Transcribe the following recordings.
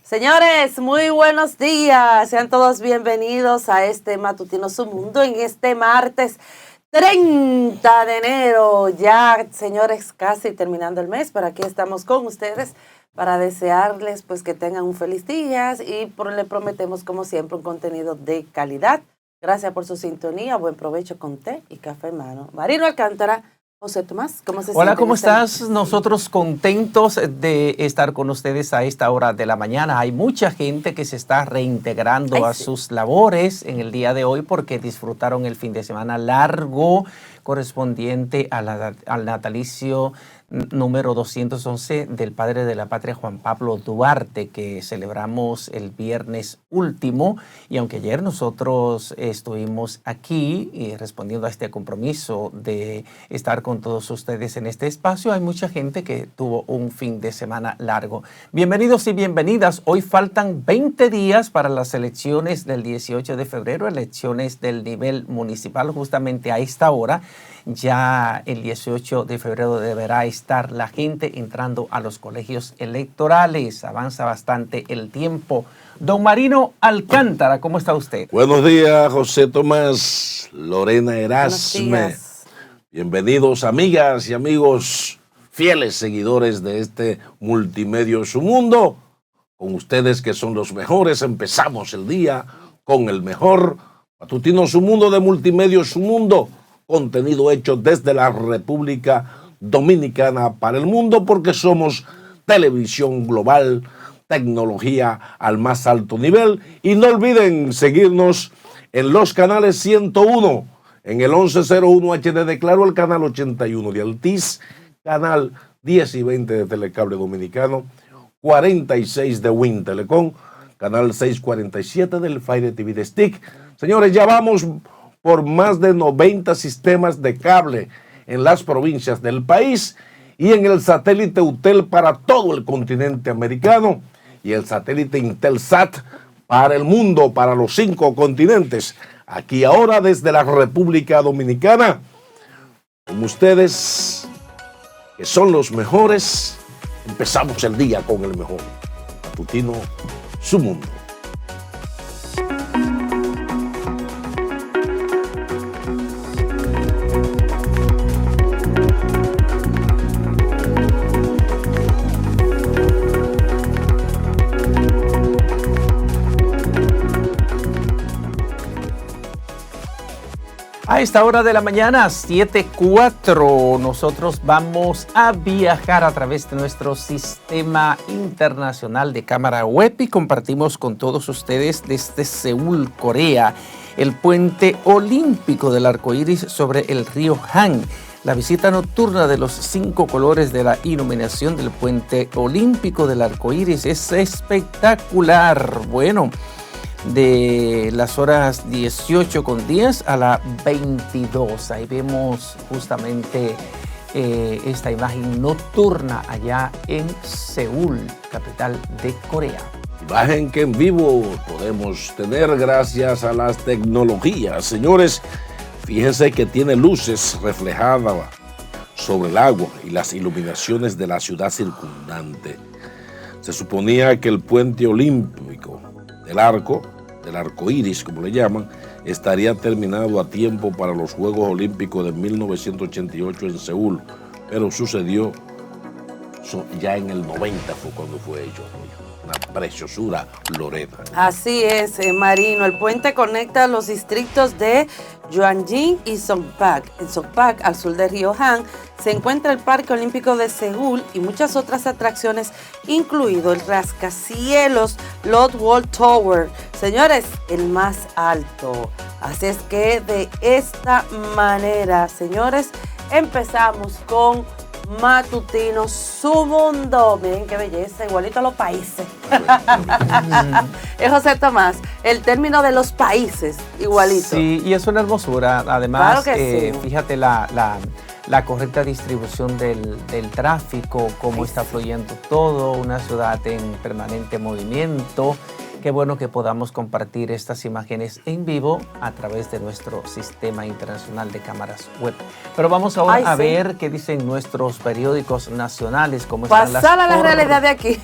Señores, muy buenos días. Sean todos bienvenidos a este Matutino Su Mundo en este martes 30 de enero. Ya, señores, casi terminando el mes, pero aquí estamos con ustedes para desearles pues que tengan un feliz día y le prometemos como siempre un contenido de calidad. Gracias por su sintonía. Buen provecho con té y café en mano. Marino Alcántara. José Tomás, ¿cómo se siente? Hola, ¿cómo estás? Nosotros contentos de estar con ustedes a esta hora de la mañana. Hay mucha gente que se está reintegrando a sus labores en el día de hoy porque disfrutaron el fin de semana largo correspondiente al natalicio número 211 del padre de la patria Juan Pablo Duarte, que celebramos el viernes último. Y aunque ayer nosotros estuvimos aquí respondiendo a este compromiso de estar con todos ustedes en este espacio, hay mucha gente que tuvo un fin de semana largo. Bienvenidos y bienvenidas. Hoy faltan 20 días para las elecciones del 18 de febrero, elecciones del nivel municipal. Justamente a esta hora, ya el 18 de febrero deberá estar la gente entrando a los colegios electorales. Avanza bastante el tiempo. Don Marino Alcántara, ¿cómo está usted? Buenos días, José Tomás, Lorena Erasme. Bienvenidos, amigas y amigos, fieles seguidores de este Multimedio Su Mundo. Con ustedes que son los mejores, empezamos el día con el mejor Matutino Su Mundo de Multimedio Su Mundo. Contenido hecho desde la República Dominicana para el mundo, porque somos televisión global, tecnología al más alto nivel. Y no olviden seguirnos en los canales 101, en el 1101 HD de Claro, el canal 81 de Altiz, canal 10 y 20 de Telecable Dominicano, 46 de Win Telecom, canal 647 del Fire TV de Stick. Señores, ya vamos por más de 90 sistemas de cable en las provincias del país y en el satélite UTEL para todo el continente americano y el satélite Intelsat para el mundo, para los 5 continentes. Aquí ahora desde la República Dominicana, con ustedes, que son los mejores, empezamos el día con el mejor. Matutino Su Mundo. A esta hora de la mañana, 7:04, nosotros vamos a viajar a través de nuestro sistema internacional de cámara web y compartimos con todos ustedes desde Seúl, Corea, el puente olímpico del arco iris sobre el río Han. La visita nocturna de los 5 colores de la iluminación del puente olímpico del arco iris es espectacular. Bueno, de las horas 18:10 a las 22. Ahí vemos justamente esta imagen nocturna allá en Seúl, capital de Corea. Imagen que en vivo podemos tener gracias a las tecnologías. Señores, fíjense que tiene luces reflejadas sobre el agua y las iluminaciones de la ciudad circundante. Se suponía que el puente olímpico del arco iris, como le llaman, estaría terminado a tiempo para los Juegos Olímpicos de 1988 en Seúl, pero sucedió ya en el 90 fue cuando fue hecho. Una preciosura, Lorena. Así es, Marino. El puente conecta los distritos de Gyeongjin y Songpak. En Songpak, al sur del río Han, se encuentra el Parque Olímpico de Seúl y muchas otras atracciones, incluido el rascacielos Lot Wall Tower. Señores, el más alto. Así es que de esta manera, señores, empezamos con Matutino Su Mundo. Miren qué belleza, igualito a los países. Es José Tomás, el término de los países, igualito. Sí, y es una hermosura. Además, claro que sí. Fíjate la correcta distribución del tráfico, cómo está fluyendo todo, una ciudad en permanente movimiento, Qué bueno que podamos compartir estas imágenes en vivo a través de nuestro sistema internacional de cámaras web. Pero vamos ahora a ver qué dicen nuestros periódicos nacionales, cómo están las Pasar a la realidad de aquí.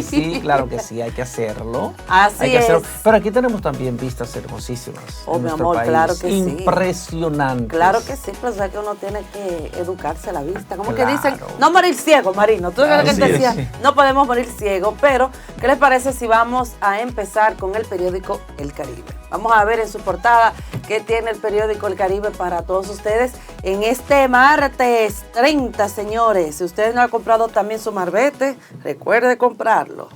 Sí, claro que sí, hay que hacerlo. Así es. Pero aquí tenemos también vistas hermosísimas. Oh, mi amor, país. Claro que sí. Impresionantes. Claro que sí, pues es que uno tiene que educarse a la vista. Como que dicen, no morir ciego, Marino. Tú lo que te decías, no podemos morir ciego. Pero, ¿qué les parece si vamos a empezar con el periódico El Caribe? Vamos a ver en su portada qué tiene el periódico El Caribe para todos ustedes en este martes 30, señores. Si usted no ha comprado también su marbete, recuerde comprarlo.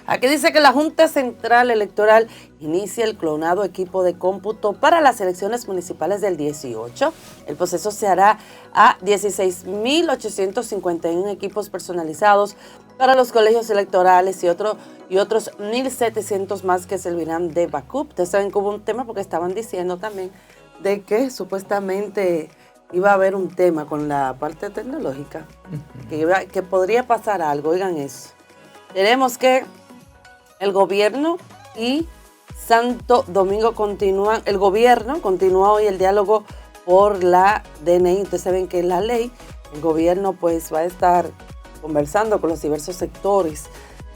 Aquí dice que la Junta Central Electoral inicia el clonado equipo de cómputo para las elecciones municipales del 18. El proceso se hará a 16.851 equipos personalizados para los colegios electorales y otros 1.700 más que servirán de backup. Ustedes saben que hubo un tema porque estaban diciendo también de que supuestamente iba a haber un tema con la parte tecnológica, que podría pasar algo. Oigan eso. Tenemos que el gobierno y Santo Domingo continúan. El gobierno continúa hoy el diálogo por la DNI. Ustedes saben que la ley, el gobierno pues va a estar conversando con los diversos sectores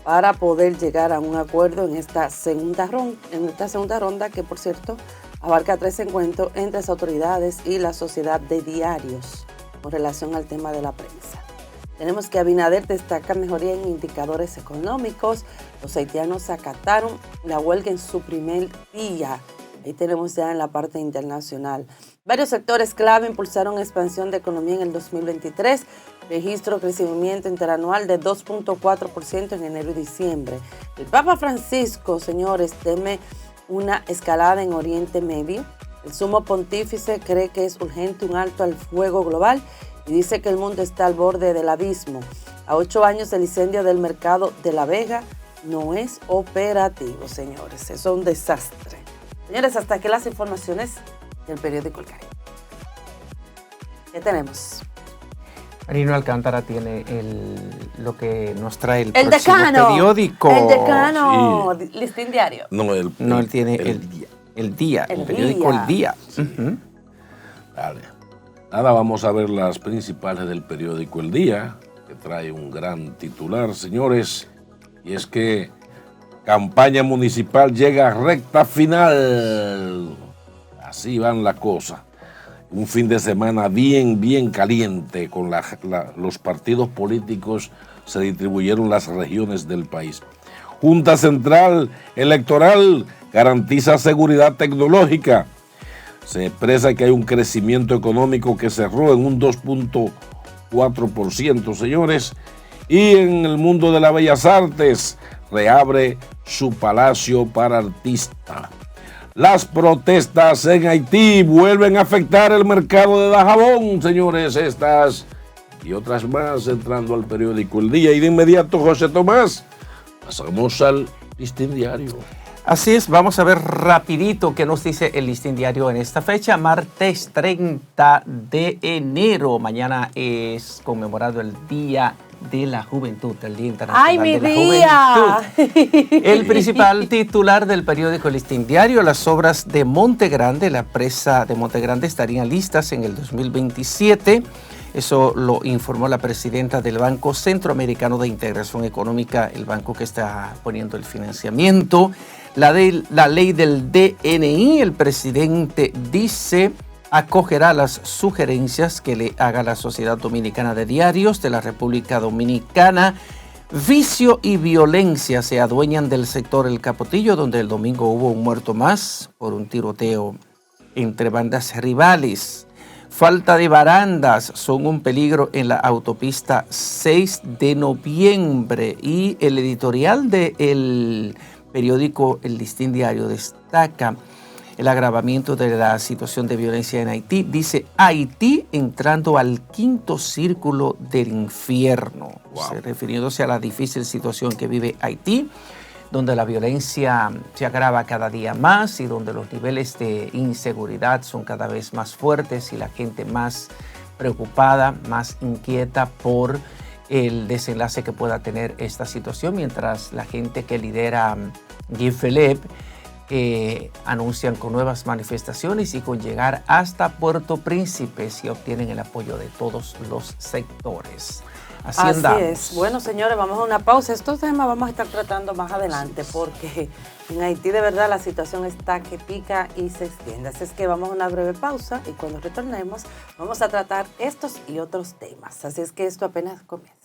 para poder llegar a un acuerdo en esta segunda ronda, que por cierto abarca 3 encuentros entre las autoridades y la sociedad de diarios con relación al tema de la prensa. Tenemos que Abinader destaca mejoría en indicadores económicos. Los haitianos acataron la huelga en su primer día. Ahí tenemos ya en la parte internacional. Varios sectores clave impulsaron expansión de economía en el 2023. Registro crecimiento interanual de 2.4% en enero y diciembre. El Papa Francisco, señores, teme una escalada en Oriente Medio. El sumo pontífice cree que es urgente un alto al fuego global y dice que el mundo está al borde del abismo. A 8 años del incendio del mercado de La Vega no es operativo, señores. Eso es un desastre. Señores, hasta aquí las informaciones del periódico El Caribe. ¿Qué tenemos? Marino Alcántara tiene lo que nos trae el decano, periódico. El decano, sí. Listín Diario. Él tiene el día, el periódico El Día. Dale. Nada, vamos a ver las principales del periódico El Día, que trae un gran titular, señores, y es que campaña municipal llega a recta final. Así van las cosas. Un fin de semana bien caliente, con los partidos políticos se distribuyeron las regiones del país. Junta Central Electoral garantiza seguridad tecnológica. Se expresa que hay un crecimiento económico que cerró en un 2.4%, señores. Y en el mundo de las bellas artes, reabre su palacio para artistas. Las protestas en Haití vuelven a afectar el mercado de Dajabón, señores. Estas y otras más entrando al periódico El Día. Y de inmediato, José Tomás, pasamos al Listín Diario. Así es, vamos a ver rapidito qué nos dice el Listín Diario en esta fecha, martes 30 de enero. Mañana es conmemorado el Día de la Juventud, el Día Internacional de la Juventud. El principal titular del periódico El Listín Diario: las obras de Monte Grande, la presa de Monte Grande, estarían listas en el 2027. Eso lo informó la presidenta del Banco Centroamericano de Integración Económica, el banco que está poniendo el financiamiento. La ley del DNI, el presidente dice, acogerá las sugerencias que le haga la Sociedad Dominicana de Diarios de la República Dominicana. Vicio y violencia se adueñan del sector El Capotillo, donde el domingo hubo un muerto más por un tiroteo entre bandas rivales. Falta de barandas son un peligro en la autopista 6 de noviembre. Y el editorial del periódico El Listín Diario destaca el agravamiento de la situación de violencia en Haití. Dice, Haití entrando al 5º círculo del infierno. Wow. Refiriéndose a la difícil situación que vive Haití, donde la violencia se agrava cada día más y donde los niveles de inseguridad son cada vez más fuertes y la gente más preocupada, más inquieta por el desenlace que pueda tener esta situación, mientras la gente que lidera Guy Philippe, anuncian con nuevas manifestaciones y con llegar hasta Puerto Príncipe si obtienen el apoyo de todos los sectores. Así es. Bueno, señores, vamos a una pausa. Estos temas vamos a estar tratando más adelante porque en Haití de verdad la situación está que pica y se extiende. Así es que vamos a una breve pausa y cuando retornemos vamos a tratar estos y otros temas. Así es que esto apenas comienza.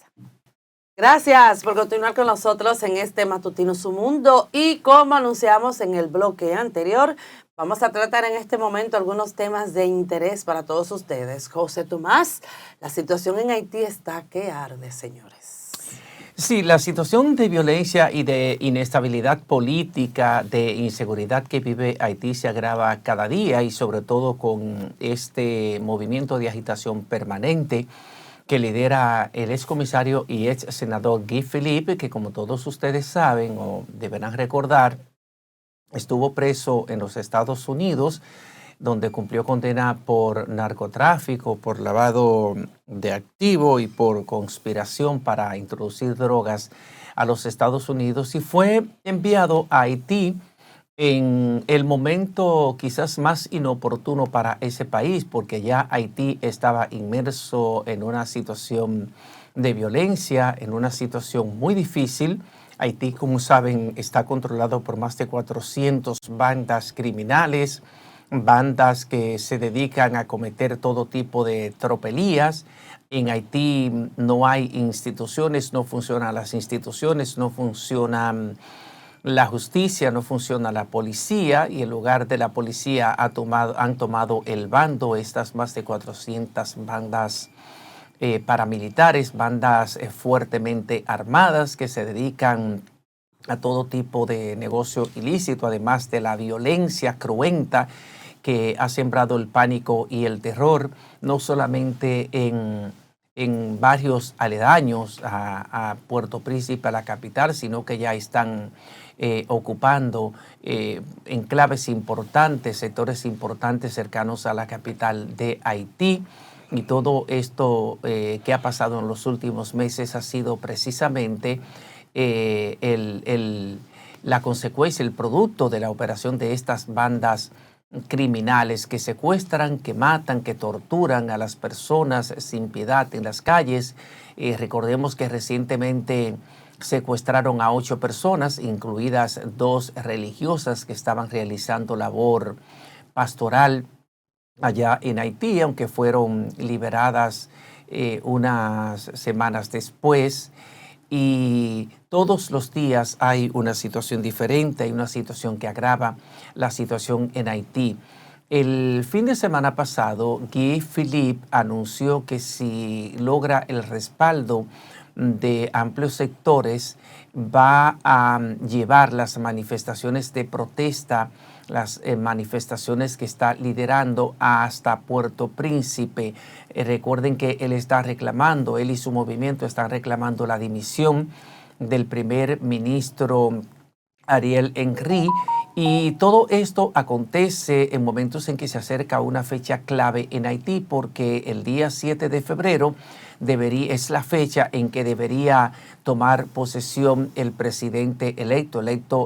Gracias por continuar con nosotros en este Matutino Su Mundo y como anunciamos en el bloque anterior, vamos a tratar en este momento algunos temas de interés para todos ustedes. José Tomás, la situación en Haití está que arde, señores. Sí, la situación de violencia y de inestabilidad política, de inseguridad que vive Haití se agrava cada día y sobre todo con este movimiento de agitación permanente que lidera el excomisario y ex senador Guy Philippe, que como todos ustedes saben o deberán recordar, estuvo preso en los Estados Unidos, donde cumplió condena por narcotráfico, por lavado de activo y por conspiración para introducir drogas a los Estados Unidos y fue enviado a Haití en el momento quizás más inoportuno para ese país, porque ya Haití estaba inmerso en una situación de violencia, en una situación muy difícil. Haití, como saben, está controlado por más de 400 bandas criminales, bandas que se dedican a cometer todo tipo de tropelías. En Haití no hay instituciones, no funcionan las instituciones, no funcionan la justicia, no funciona la policía y en lugar de la policía han tomado el bando estas más de 400 bandas paramilitares, bandas fuertemente armadas que se dedican a todo tipo de negocio ilícito, además de la violencia cruenta que ha sembrado el pánico y el terror, no solamente en barrios aledaños a Puerto Príncipe, a la capital, sino que ya están ocupando enclaves importantes, sectores importantes cercanos a la capital de Haití. Y todo esto que ha pasado en los últimos meses ha sido precisamente la consecuencia, el producto de la operación de estas bandas criminales que secuestran, que matan, que torturan a las personas sin piedad en las calles. Recordemos que recientemente secuestraron a 8 personas, incluidas 2 religiosas que estaban realizando labor pastoral allá en Haití, aunque fueron liberadas unas semanas después. Y todos los días hay una situación diferente, hay una situación que agrava la situación en Haití. El fin de semana pasado, Guy Philippe anunció que si logra el respaldo de amplios sectores, va a llevar las manifestaciones de protesta, las manifestaciones que está liderando hasta Puerto Príncipe. Recuerden que él está reclamando, él y su movimiento están reclamando la dimisión del primer ministro Ariel Henry. Y todo esto acontece en momentos en que se acerca una fecha clave en Haití, porque el día 7 de febrero es la fecha en que debería tomar posesión el presidente electo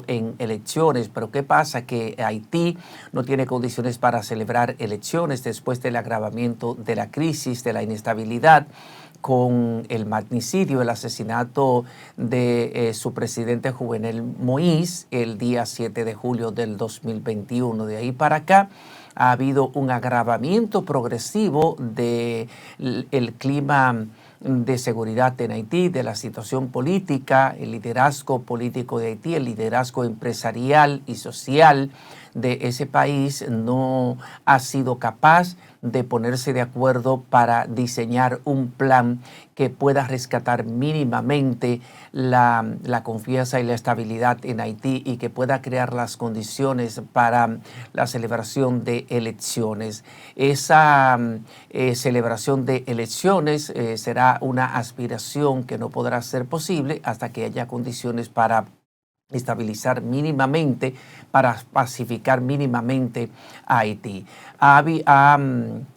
en elecciones. Pero ¿qué pasa? Que Haití no tiene condiciones para celebrar elecciones después del agravamiento de la crisis, de la inestabilidad, con el magnicidio, el asesinato de su presidente Jovenel Moïse el día 7 de julio del 2021. De ahí para acá ha habido un agravamiento progresivo del clima de seguridad en Haití, de la situación política, el liderazgo político de Haití, el liderazgo empresarial y social de ese país no ha sido capaz de ponerse de acuerdo para diseñar un plan que pueda rescatar mínimamente la confianza y la estabilidad en Haití y que pueda crear las condiciones para la celebración de elecciones. Esa celebración de elecciones será una aspiración que no podrá ser posible hasta que haya condiciones para estabilizar mínimamente, para pacificar mínimamente a Haití. Ha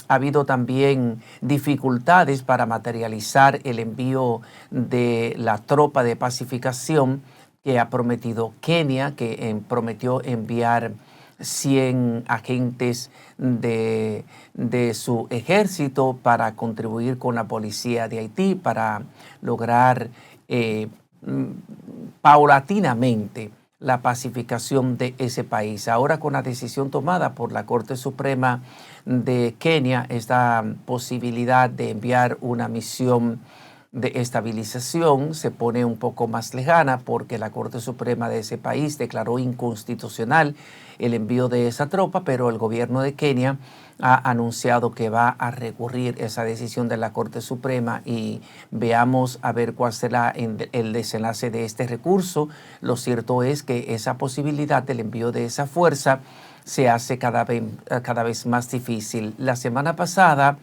habido también dificultades para materializar el envío de la tropa de pacificación que ha prometido Kenia, que prometió enviar 100 agentes de su ejército para contribuir con la policía de Haití para lograr paulatinamente la pacificación de ese país. Ahora, con la decisión tomada por la Corte Suprema de Kenia, esta posibilidad de enviar una misión de estabilización se pone un poco más lejana, porque la Corte Suprema de ese país declaró inconstitucional el envío de esa tropa, pero el gobierno de Kenia ha anunciado que va a recurrir esa decisión de la Corte Suprema, y veamos a ver cuál será el desenlace de este recurso. Lo cierto es que esa posibilidad del envío de esa fuerza se hace cada vez más difícil. La semana pasada,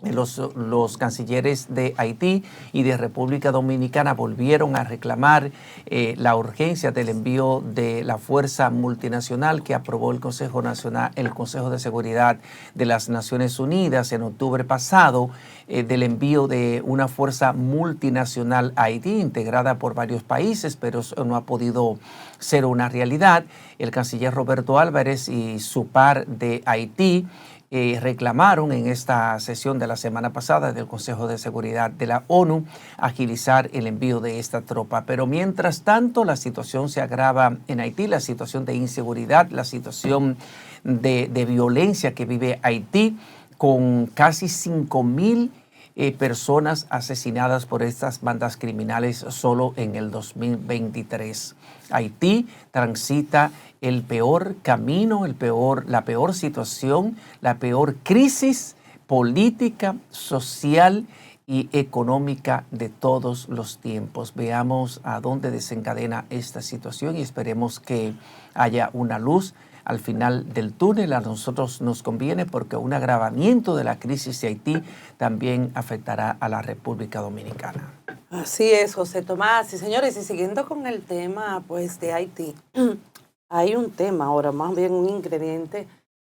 los cancilleres de Haití y de República Dominicana volvieron a reclamar la urgencia del envío de la fuerza multinacional que aprobó el Consejo de Seguridad de las Naciones Unidas en octubre pasado, del envío de una fuerza multinacional a Haití integrada por varios países, pero eso no ha podido ser una realidad. El canciller Roberto Álvarez y su par de Haití reclamaron en esta sesión de la semana pasada del Consejo de Seguridad de la ONU agilizar el envío de esta tropa. Pero mientras tanto, la situación se agrava en Haití, la situación de inseguridad, la situación de violencia que vive Haití, con casi 5,000 personas asesinadas por estas bandas criminales solo en el 2023. Haití transita el peor camino, la peor situación, la peor crisis política, social y económica de todos los tiempos. Veamos a dónde desencadena esta situación y esperemos que haya una luz al final del túnel. A nosotros nos conviene, porque un agravamiento de la crisis de Haití también afectará a la República Dominicana. Así es, José Tomás. Y señores, y siguiendo con el tema pues de Haití, hay un tema ahora, más bien un ingrediente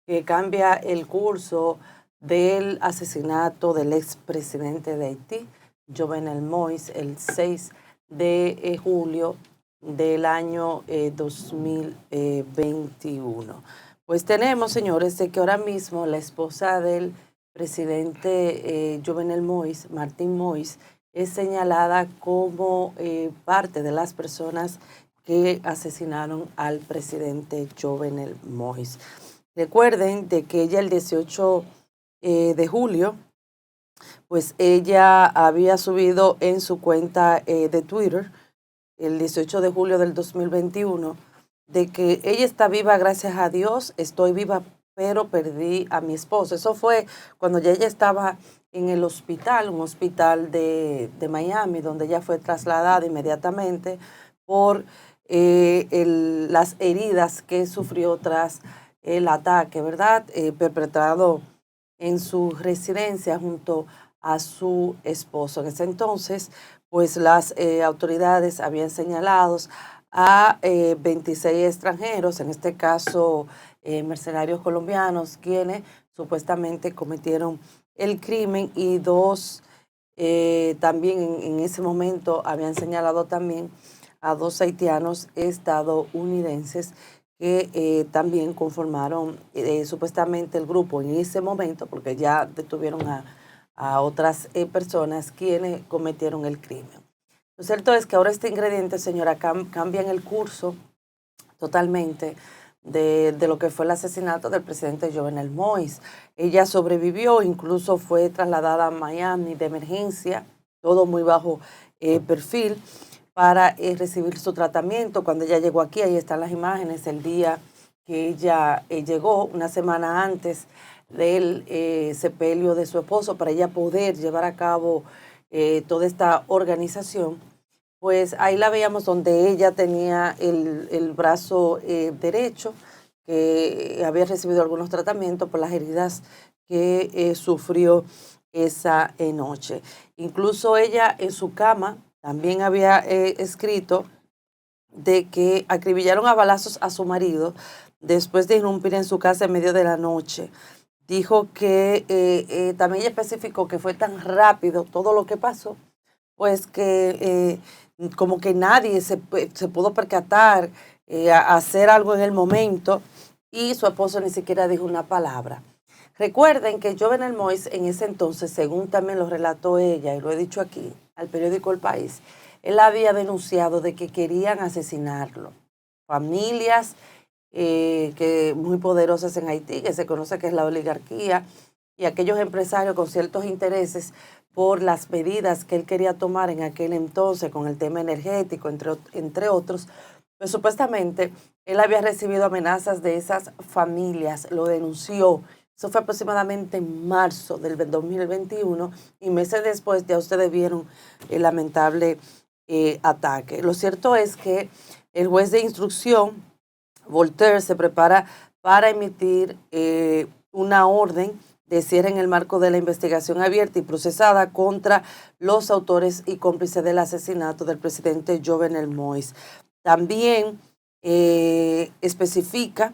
que cambia el curso del asesinato del expresidente de Haití, Jovenel Moïse, el 6 de julio del año 2021. Pues tenemos, señores, de que ahora mismo la esposa del presidente Jovenel Moïse, Martín Moïse, es señalada como parte de las personas que asesinaron al presidente Jovenel Moïse. Recuerden de que ella el 18 de julio, pues ella había subido en su cuenta de Twitter, el 18 de julio del 2021, de que ella está viva, gracias a Dios, estoy viva, pero perdí a mi esposo. Eso fue cuando ya ella estaba en el hospital, un hospital de Miami, donde ella fue trasladada inmediatamente por las heridas que sufrió tras el ataque, ¿verdad? Perpetrado en su residencia junto a su esposo. En ese entonces, pues las autoridades habían señalado a 26 extranjeros, en este caso mercenarios colombianos, quienes supuestamente cometieron el crimen, y dos también en ese momento habían señalado también a 2 haitianos estadounidenses que también conformaron supuestamente el grupo en ese momento, porque ya detuvieron a otras personas quienes cometieron el crimen. Lo cierto es que ahora este ingrediente, señora, cambia en el curso totalmente de lo que fue el asesinato del presidente Jovenel Moïse. Ella sobrevivió, incluso fue trasladada a Miami de emergencia, todo muy bajo perfil, para recibir su tratamiento. Cuando ella llegó aquí, ahí están las imágenes, el día que ella llegó, una semana antes del sepelio de su esposo, para ella poder llevar a cabo toda esta organización. Pues ahí la veíamos donde ella tenía el brazo derecho, que había recibido algunos tratamientos por las heridas que sufrió esa noche. Incluso ella en su cama también había escrito de que acribillaron a balazos a su marido después de irrumpir en su casa en medio de la noche. Dijo que también ella especificó que fue tan rápido todo lo que pasó, pues que como que nadie se pudo percatar, hacer algo en el momento, y su esposo ni siquiera dijo una palabra. Recuerden que Jovenel Moïse en ese entonces, según también lo relató ella, y lo he dicho aquí, al periódico El País, él había denunciado de que querían asesinarlo. Familias que muy poderosas en Haití, que se conoce que es la oligarquía, y aquellos empresarios con ciertos intereses por las medidas que él quería tomar en aquel entonces con el tema energético, entre otros, pues supuestamente él había recibido amenazas de esas familias, lo denunció. Eso fue aproximadamente en marzo del 2021 y meses después ya ustedes vieron el lamentable ataque. Lo cierto es que el juez de instrucción, Voltaire, se prepara para emitir una orden de cierre en el marco de la investigación abierta y procesada contra los autores y cómplices del asesinato del presidente Jovenel Moïse. También especifica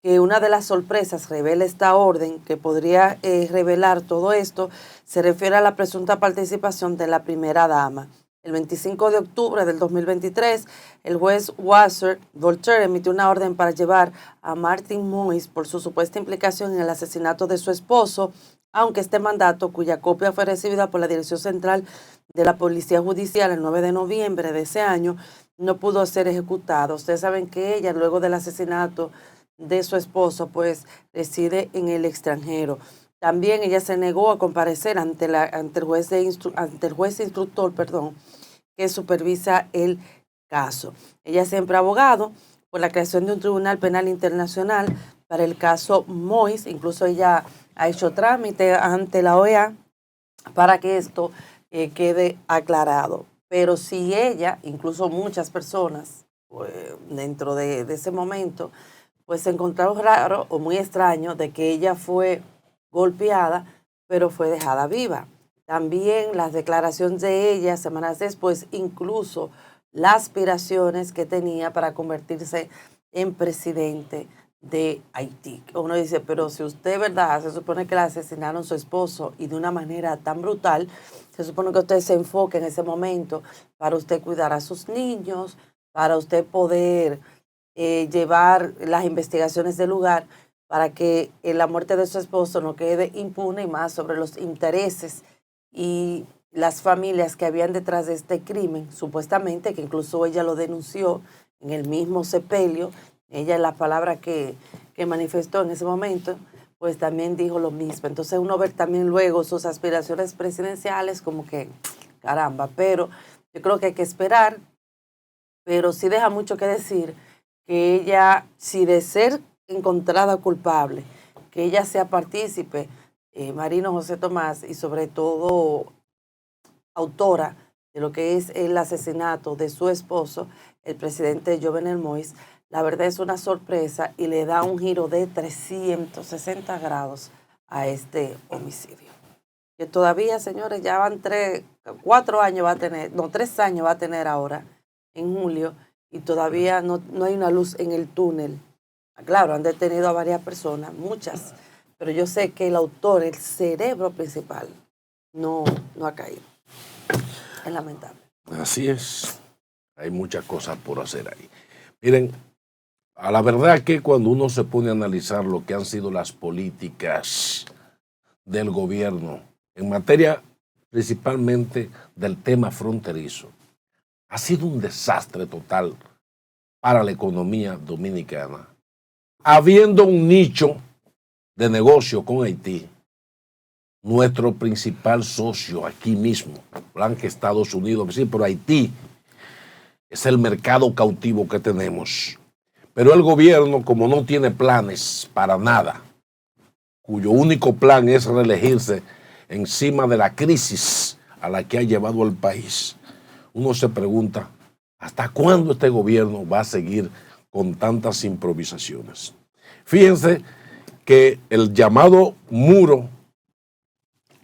que una de las sorpresas revela esta orden, que podría revelar todo esto, se refiere a la presunta participación de la primera dama. El 25 de octubre del 2023, el juez Voltaire emitió una orden para llevar a Martin Moïse por su supuesta implicación en el asesinato de su esposo, aunque este mandato, cuya copia fue recibida por la Dirección Central de la Policía Judicial el 9 de noviembre de ese año, no pudo ser ejecutado. Ustedes saben que ella, luego del asesinato de su esposo, pues reside en el extranjero. También ella se negó a comparecer ante el juez instructor, que supervisa el caso. Ella siempre ha abogado por la creación de un tribunal penal internacional para el caso Moïse. Incluso ella ha hecho trámite ante la OEA para que esto quede aclarado. Pero si ella, incluso muchas personas pues, dentro de ese momento, pues se encontraron raro o muy extraño de que ella fue golpeada, pero fue dejada viva. También las declaraciones de ella semanas después, incluso las aspiraciones que tenía para convertirse en presidente de Haití. Uno dice, pero si usted, ¿verdad? Se supone que le asesinaron a su esposo y de una manera tan brutal, se supone que usted se enfoque en ese momento para usted cuidar a sus niños, para usted poder llevar las investigaciones del lugar para que la muerte de su esposo no quede impune, y más sobre los intereses y las familias que habían detrás de este crimen, supuestamente, que incluso ella lo denunció en el mismo sepelio. Ella, en la palabra que manifestó en ese momento, pues también dijo lo mismo. Entonces uno ve también luego sus aspiraciones presidenciales como que, caramba, pero yo creo que hay que esperar, pero sí deja mucho que decir que ella, si de ser encontrada culpable, que ella sea partícipe, Marino José Tomás, y sobre todo autora de lo que es el asesinato de su esposo, el presidente Jovenel Moïse, la verdad es una sorpresa y le da un giro de 360 grados a este homicidio. Que todavía, señores, ya van 4 años va a tener, no, 3 años va a tener ahora, en julio, y todavía no hay una luz en el túnel. Claro, han detenido a varias personas, muchas, pero yo sé que el autor, el cerebro principal, no ha caído. Es lamentable. Así es. Hay muchas cosas por hacer ahí. Miren, a la verdad que cuando uno se pone a analizar lo que han sido las políticas del gobierno en materia principalmente del tema fronterizo, ha sido un desastre total para la economía dominicana. Habiendo un nicho de negocio con Haití, nuestro principal socio aquí mismo, hablan que Estados Unidos, sí, pero Haití es el mercado cautivo que tenemos. Pero el gobierno, como no tiene planes para nada, cuyo único plan es reelegirse encima de la crisis a la que ha llevado al país, uno se pregunta, ¿hasta cuándo este gobierno va a seguir con tantas improvisaciones? Fíjense que el llamado muro,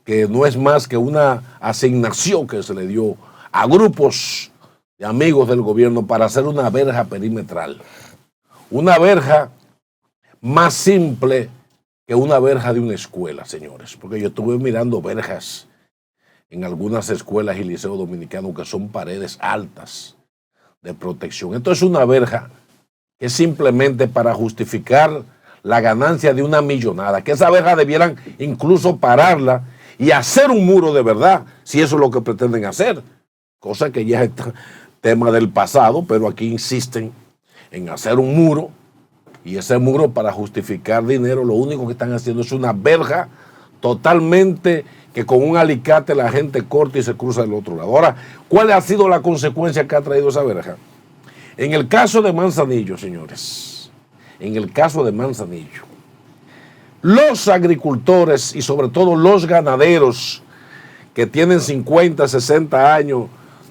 que no es más que una asignación que se le dio a grupos de amigos del gobierno para hacer una verja perimetral. Una verja más simple que una verja de una escuela, señores, porque yo estuve mirando verjas en algunas escuelas y liceos dominicanos que son paredes altas de protección. Esto es una verja que es simplemente para justificar la ganancia de una millonada, que esa verja debieran incluso pararla y hacer un muro de verdad, si eso es lo que pretenden hacer, cosa que ya es tema del pasado, pero aquí insisten en hacer un muro, y ese muro, para justificar dinero, lo único que están haciendo es una verja totalmente que con un alicate la gente corta y se cruza del otro lado. Ahora, ¿cuál ha sido la consecuencia que ha traído esa verja? En el caso de Manzanillo, señores, en el caso de Manzanillo, los agricultores y sobre todo los ganaderos que tienen 50, 60 años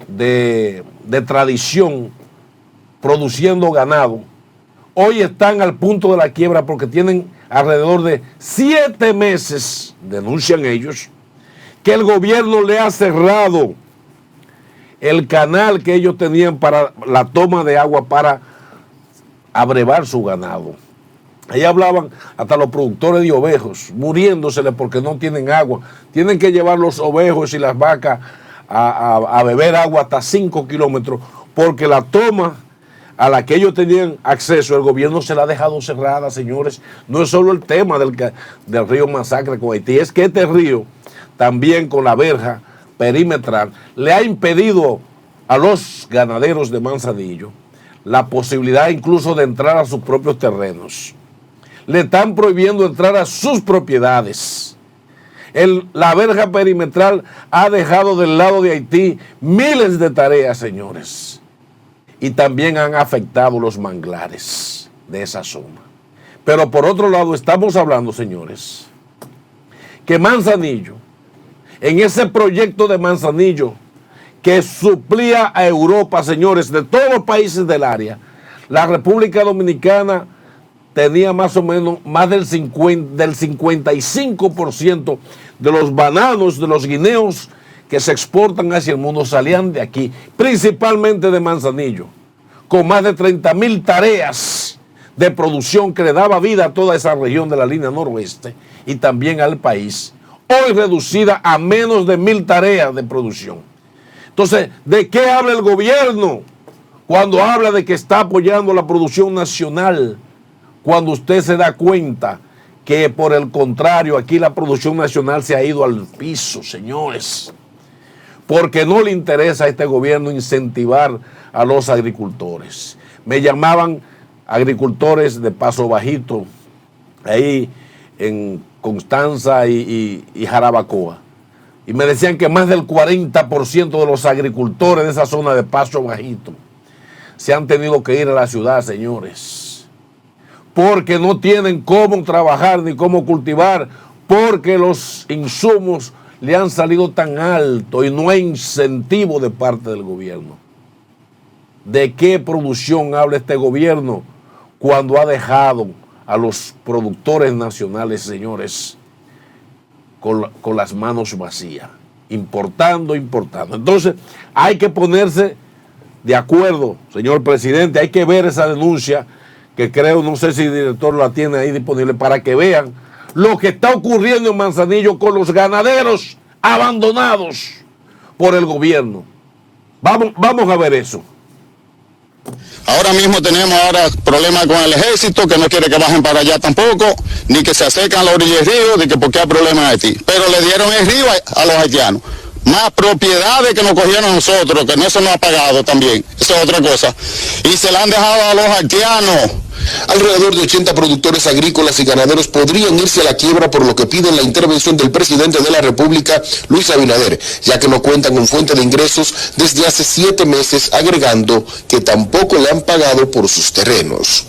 de tradición produciendo ganado, hoy están al punto de la quiebra porque tienen alrededor de 7 meses, denuncian ellos, que el gobierno le ha cerrado el canal que ellos tenían para la toma de agua para abrevar su ganado. Ahí hablaban hasta los productores de ovejos, muriéndosele porque no tienen agua. Tienen que llevar los ovejos y las vacas a beber agua hasta 5 kilómetros, porque la toma a la que ellos tenían acceso, el gobierno se la ha dejado cerrada, señores. No es solo el tema del río Masacre con Haití, es que este río, también con la verja perimetral, le ha impedido a los ganaderos de Manzanillo la posibilidad incluso de entrar a sus propios terrenos. Le están prohibiendo entrar a sus propiedades. La verja perimetral ha dejado del lado de Haití miles de tareas, señores. Y también han afectado los manglares de esa zona. Pero por otro lado estamos hablando, señores, que Manzanillo, en ese proyecto de Manzanillo que suplía a Europa, señores, de todos los países del área, la República Dominicana tenía más o menos más del 55% de los bananos, de los guineos que se exportan hacia el mundo salían de aquí, principalmente de Manzanillo, con más de 30,000 tareas de producción que le daba vida a toda esa región de la línea noroeste y también al país, hoy reducida a menos de 1,000 tareas de producción. Entonces, ¿de qué habla el gobierno cuando habla de que está apoyando la producción nacional? Cuando usted se da cuenta que, por el contrario, aquí la producción nacional se ha ido al piso, señores, porque no le interesa a este gobierno incentivar a los agricultores. Me llamaban agricultores de Paso Bajito, ahí en Constanza y Jarabacoa, y me decían que más del 40% de los agricultores de esa zona de Paso Bajito se han tenido que ir a la ciudad, señores, porque no tienen cómo trabajar ni cómo cultivar, porque los insumos le han salido tan alto y no hay incentivo de parte del gobierno. ¿De qué producción habla este gobierno cuando ha dejado a los productores nacionales, señores, con las manos vacías, importando? Entonces hay que ponerse de acuerdo, señor presidente, hay que ver esa denuncia que creo, no sé si el director la tiene ahí disponible, para que vean lo que está ocurriendo en Manzanillo con los ganaderos abandonados por el gobierno. Vamos a ver eso. Ahora mismo tenemos problemas con el ejército, que no quiere que bajen para allá tampoco, ni que se acerquen a la orilla del río, de que porque hay problemas en Haití. Pero le dieron el río a los haitianos. Más propiedades que nos cogieron a nosotros, que no se nos ha pagado también. Eso es otra cosa. Y se la han dejado a los haitianos. Alrededor de 80 productores agrícolas y ganaderos podrían irse a la quiebra, por lo que piden la intervención del presidente de la República, Luis Abinader, ya que no cuentan con fuente de ingresos desde hace 7 meses, agregando que tampoco le han pagado por sus terrenos.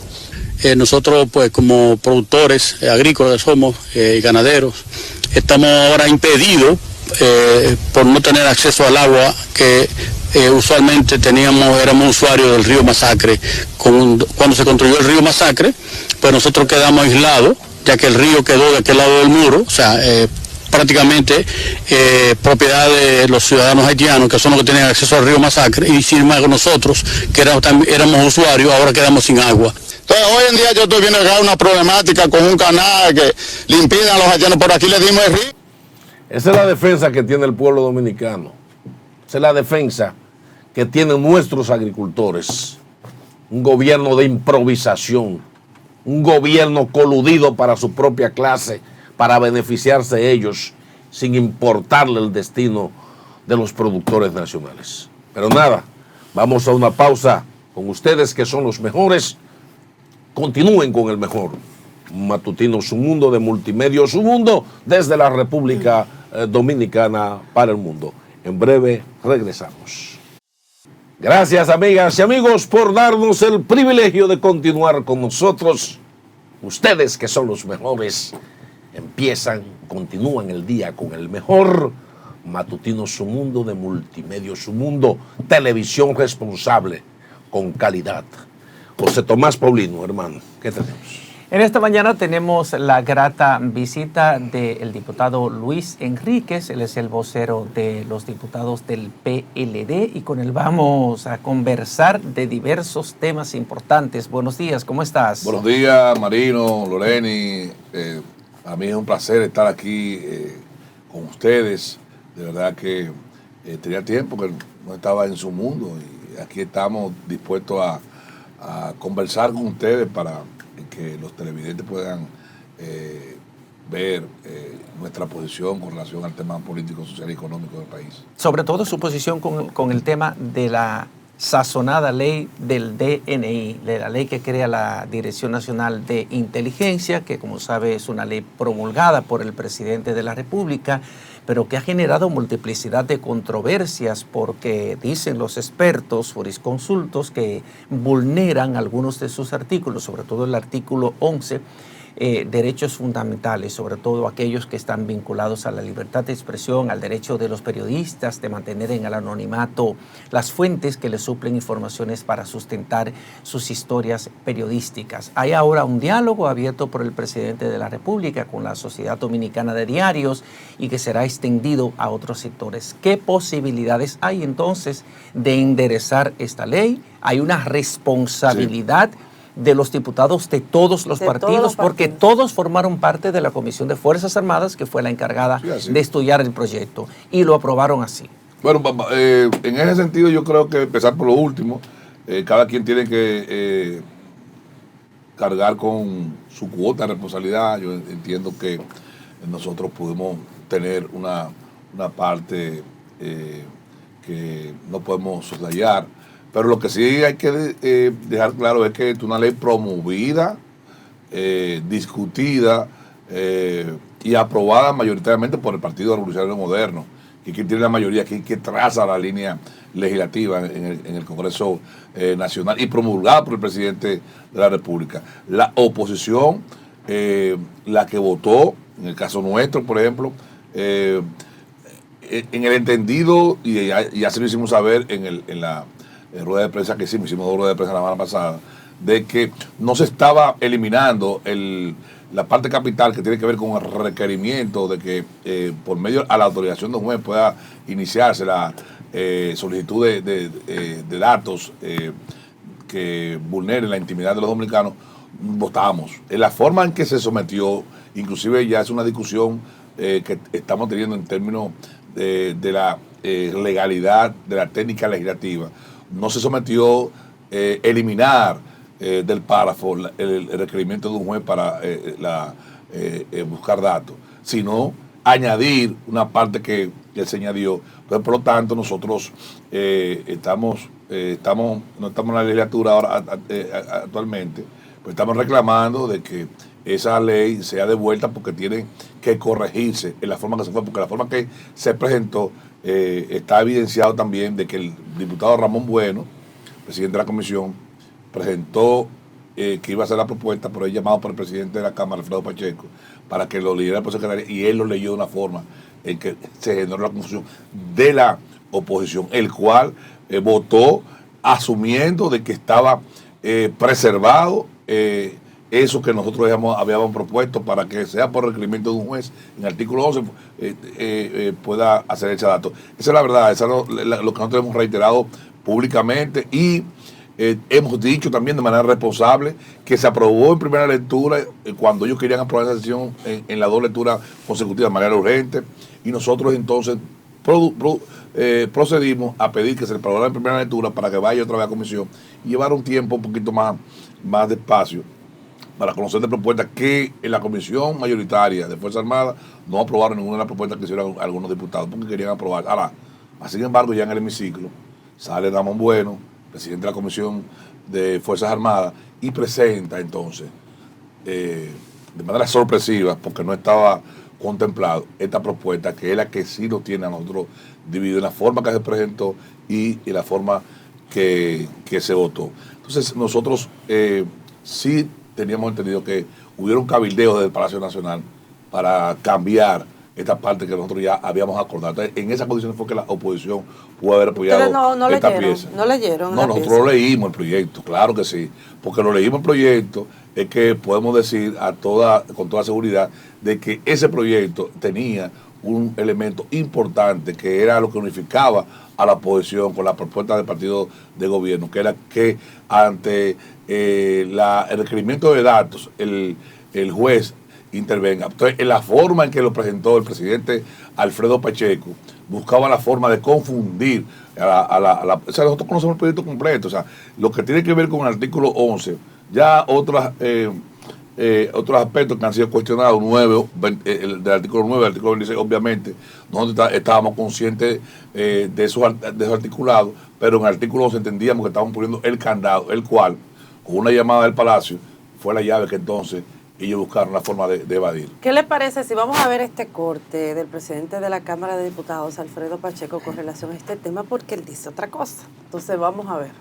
Nosotros, pues, como productores agrícolas somos ganaderos, estamos ahora impedidos por no tener acceso al agua que usualmente éramos usuarios del río Masacre. Cuando se construyó el río Masacre, pues nosotros quedamos aislados, ya que el río quedó de aquel lado del muro, o sea, prácticamente propiedad de los ciudadanos haitianos, que son los que tienen acceso al río Masacre, y sin embargo nosotros, que éramos usuarios, ahora quedamos sin agua. Entonces, hoy en día yo estoy viendo acá una problemática con un canal que le impiden a los haitianos. Por aquí le dimos el río. Esa es la defensa que tiene el pueblo dominicano. Esa es la defensa que tienen nuestros agricultores. Un gobierno de improvisación, un gobierno coludido para su propia clase, para beneficiarse ellos, sin importarle el destino de los productores nacionales. Pero nada, vamos a una pausa con ustedes que son los mejores. Continúen con el mejor matutino Su Mundo de Multimedia Su Mundo desde la República Dominicana para el mundo. En breve regresamos. Gracias, amigas y amigos, por darnos el privilegio de continuar con nosotros. Ustedes que son los mejores, continúan el día con el mejor matutino Su Mundo de Multimedia Su Mundo, televisión responsable, con calidad. José Tomás Paulino, hermano, ¿qué tenemos? En esta mañana tenemos la grata visita del diputado Luis Enríquez. Él es el vocero de los diputados del PLD y con él vamos a conversar de diversos temas importantes. Buenos días, ¿cómo estás? Buenos días, Marino, Loreni. A mí es un placer estar aquí con ustedes. De verdad que tenía tiempo que no estaba en su mundo y aquí estamos dispuestos a conversar con ustedes para que los televidentes puedan ver nuestra posición con relación al tema político, social y económico del país. Sobre todo su posición con el tema de la sazonada ley del DNI, de la ley que crea la Dirección Nacional de Inteligencia, que como sabe es una ley promulgada por el presidente de la República, pero que ha generado multiplicidad de controversias porque dicen los expertos jurisconsultos que vulneran algunos de sus artículos, sobre todo el artículo 11, derechos fundamentales, sobre todo aquellos que están vinculados a la libertad de expresión, al derecho de los periodistas de mantener en el anonimato las fuentes que les suplen informaciones para sustentar sus historias periodísticas. Hay ahora un diálogo abierto por el presidente de la República con la Sociedad Dominicana de Diarios y que será extendido a otros sectores. ¿Qué posibilidades hay entonces de enderezar esta ley? Hay una responsabilidad de los diputados de todos los partidos, porque todos formaron parte de la Comisión de Fuerzas Armadas, que fue la encargada de estudiar el proyecto, y lo aprobaron así. Bueno, en ese sentido yo creo que empezar por lo último, cada quien tiene que cargar con su cuota de responsabilidad. Yo entiendo que nosotros podemos tener una parte que no podemos soslayar. Pero lo que sí hay que dejar claro es que es una ley promovida, discutida y aprobada mayoritariamente por el Partido Revolucionario Moderno, que tiene la mayoría, que traza la línea legislativa en el Congreso Nacional y promulgada por el presidente de la República. La oposición, la que votó, en el caso nuestro, por ejemplo, en el entendido, y ya se lo hicimos saber en la rueda de prensa que hicimos 2 ruedas de prensa la semana pasada, de que no se estaba eliminando la parte capital que tiene que ver con el requerimiento de que por medio a la autorización de un juez pueda iniciarse la solicitud de datos que vulneren la intimidad de los dominicanos. Votamos. En la forma en que se sometió, inclusive ya es una discusión que estamos teniendo en términos de la legalidad de la técnica legislativa. No se sometió eliminar del párrafo el requerimiento de un juez para buscar datos, sino añadir una parte que él se añadió. Entonces, por lo tanto, nosotros no estamos en la legislatura ahora actualmente, pues estamos reclamando de que esa ley sea devuelta porque tiene que corregirse en la forma que se fue, porque la forma que se presentó está evidenciado también de que el diputado Ramón Bueno, presidente de la comisión, presentó que iba a hacer la propuesta, pero él llamado por el presidente de la Cámara, Alfredo Pacheco, para que lo leyera por secretaria, y él lo leyó de una forma en que se generó la confusión de la oposición, el cual votó asumiendo de que estaba preservado eso que nosotros habíamos propuesto para que sea por requerimiento de un juez, en el artículo 11 pueda hacer ese dato. Esa es la verdad, eso es lo que nosotros hemos reiterado públicamente y hemos dicho también de manera responsable que se aprobó en primera lectura cuando ellos querían aprobar esa sesión en la 2 lecturas consecutivas de manera urgente. y nosotros entonces procedimos a pedir que se le aprobara en primera lectura para que vaya otra vez a comisión y llevar un tiempo un poquito más despacio para conocer de propuestas que en la comisión mayoritaria de Fuerzas Armadas no aprobaron ninguna de las propuestas que hicieron algunos diputados porque querían aprobar. Ahora, sin embargo, ya en el hemiciclo sale Ramón Bueno, presidente de la comisión de Fuerzas Armadas, y presenta entonces, de manera sorpresiva, porque no estaba contemplado, esta propuesta, que es la que sí nos tiene a nosotros dividido en la forma que se presentó y en la forma que se votó. Entonces, nosotros sí teníamos entendido que hubiera un cabildeo desde el Palacio Nacional para cambiar esta parte que nosotros ya habíamos acordado. Entonces, en esas condiciones fue que la oposición pudo haber apoyado esta pieza. No leyeron. No, nosotros lo leímos el proyecto, claro que sí, porque lo leímos el proyecto, es que podemos decir con toda seguridad de que ese proyecto tenía un elemento importante que era lo que unificaba a la oposición con la propuesta del partido de gobierno, que era que ante el requerimiento de datos el juez intervenga. Entonces, en la forma en que lo presentó el presidente Alfredo Pacheco, buscaba la forma de confundir o sea, nosotros conocemos el proyecto completo, o sea, lo que tiene que ver con el artículo 11, ya otros aspectos que han sido cuestionados, del artículo 9, el artículo 26, obviamente, nosotros estábamos conscientes de esos articulados, pero en el artículo 11 entendíamos que estábamos poniendo el candado, el cual, con una llamada del Palacio, fue la llave que entonces ellos buscaron la forma de evadir. ¿Qué le parece si vamos a ver este corte del presidente de la Cámara de Diputados, Alfredo Pacheco, con relación a este tema? Porque él dice otra cosa. Entonces vamos a ver.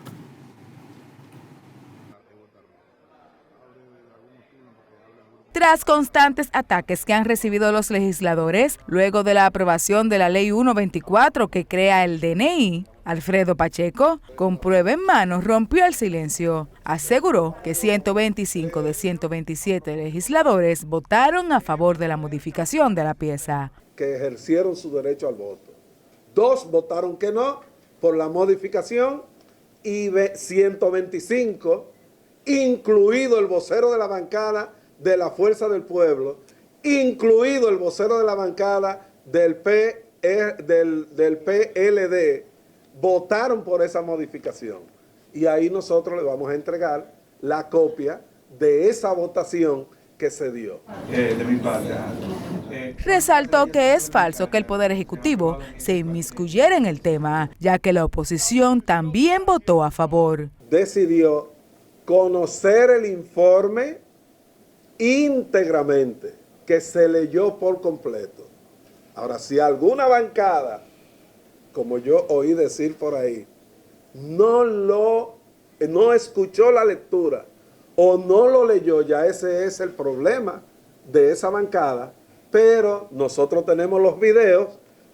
Tras constantes ataques que han recibido los legisladores luego de la aprobación de la Ley 124 que crea el DNI, Alfredo Pacheco, con prueba en mano, rompió el silencio. Aseguró que 125 de 127 legisladores votaron a favor de la modificación de la pieza. Que ejercieron su derecho al voto. 2 votaron que no por la modificación y 125, incluido el vocero de la bancada de la Fuerza del Pueblo, incluido el vocero de la bancada del PLD, votaron por esa modificación. Y ahí nosotros le vamos a entregar la copia de esa votación que se dio. Resaltó que es falso que el Poder Ejecutivo se inmiscuyera en el tema, ya que la oposición también votó a favor. Decidió conocer el informe íntegramente, que se leyó por completo. Ahora, si alguna bancada, como yo oí decir por ahí, no escuchó la lectura o no lo leyó, ya ese es el problema de esa bancada, pero nosotros tenemos los videos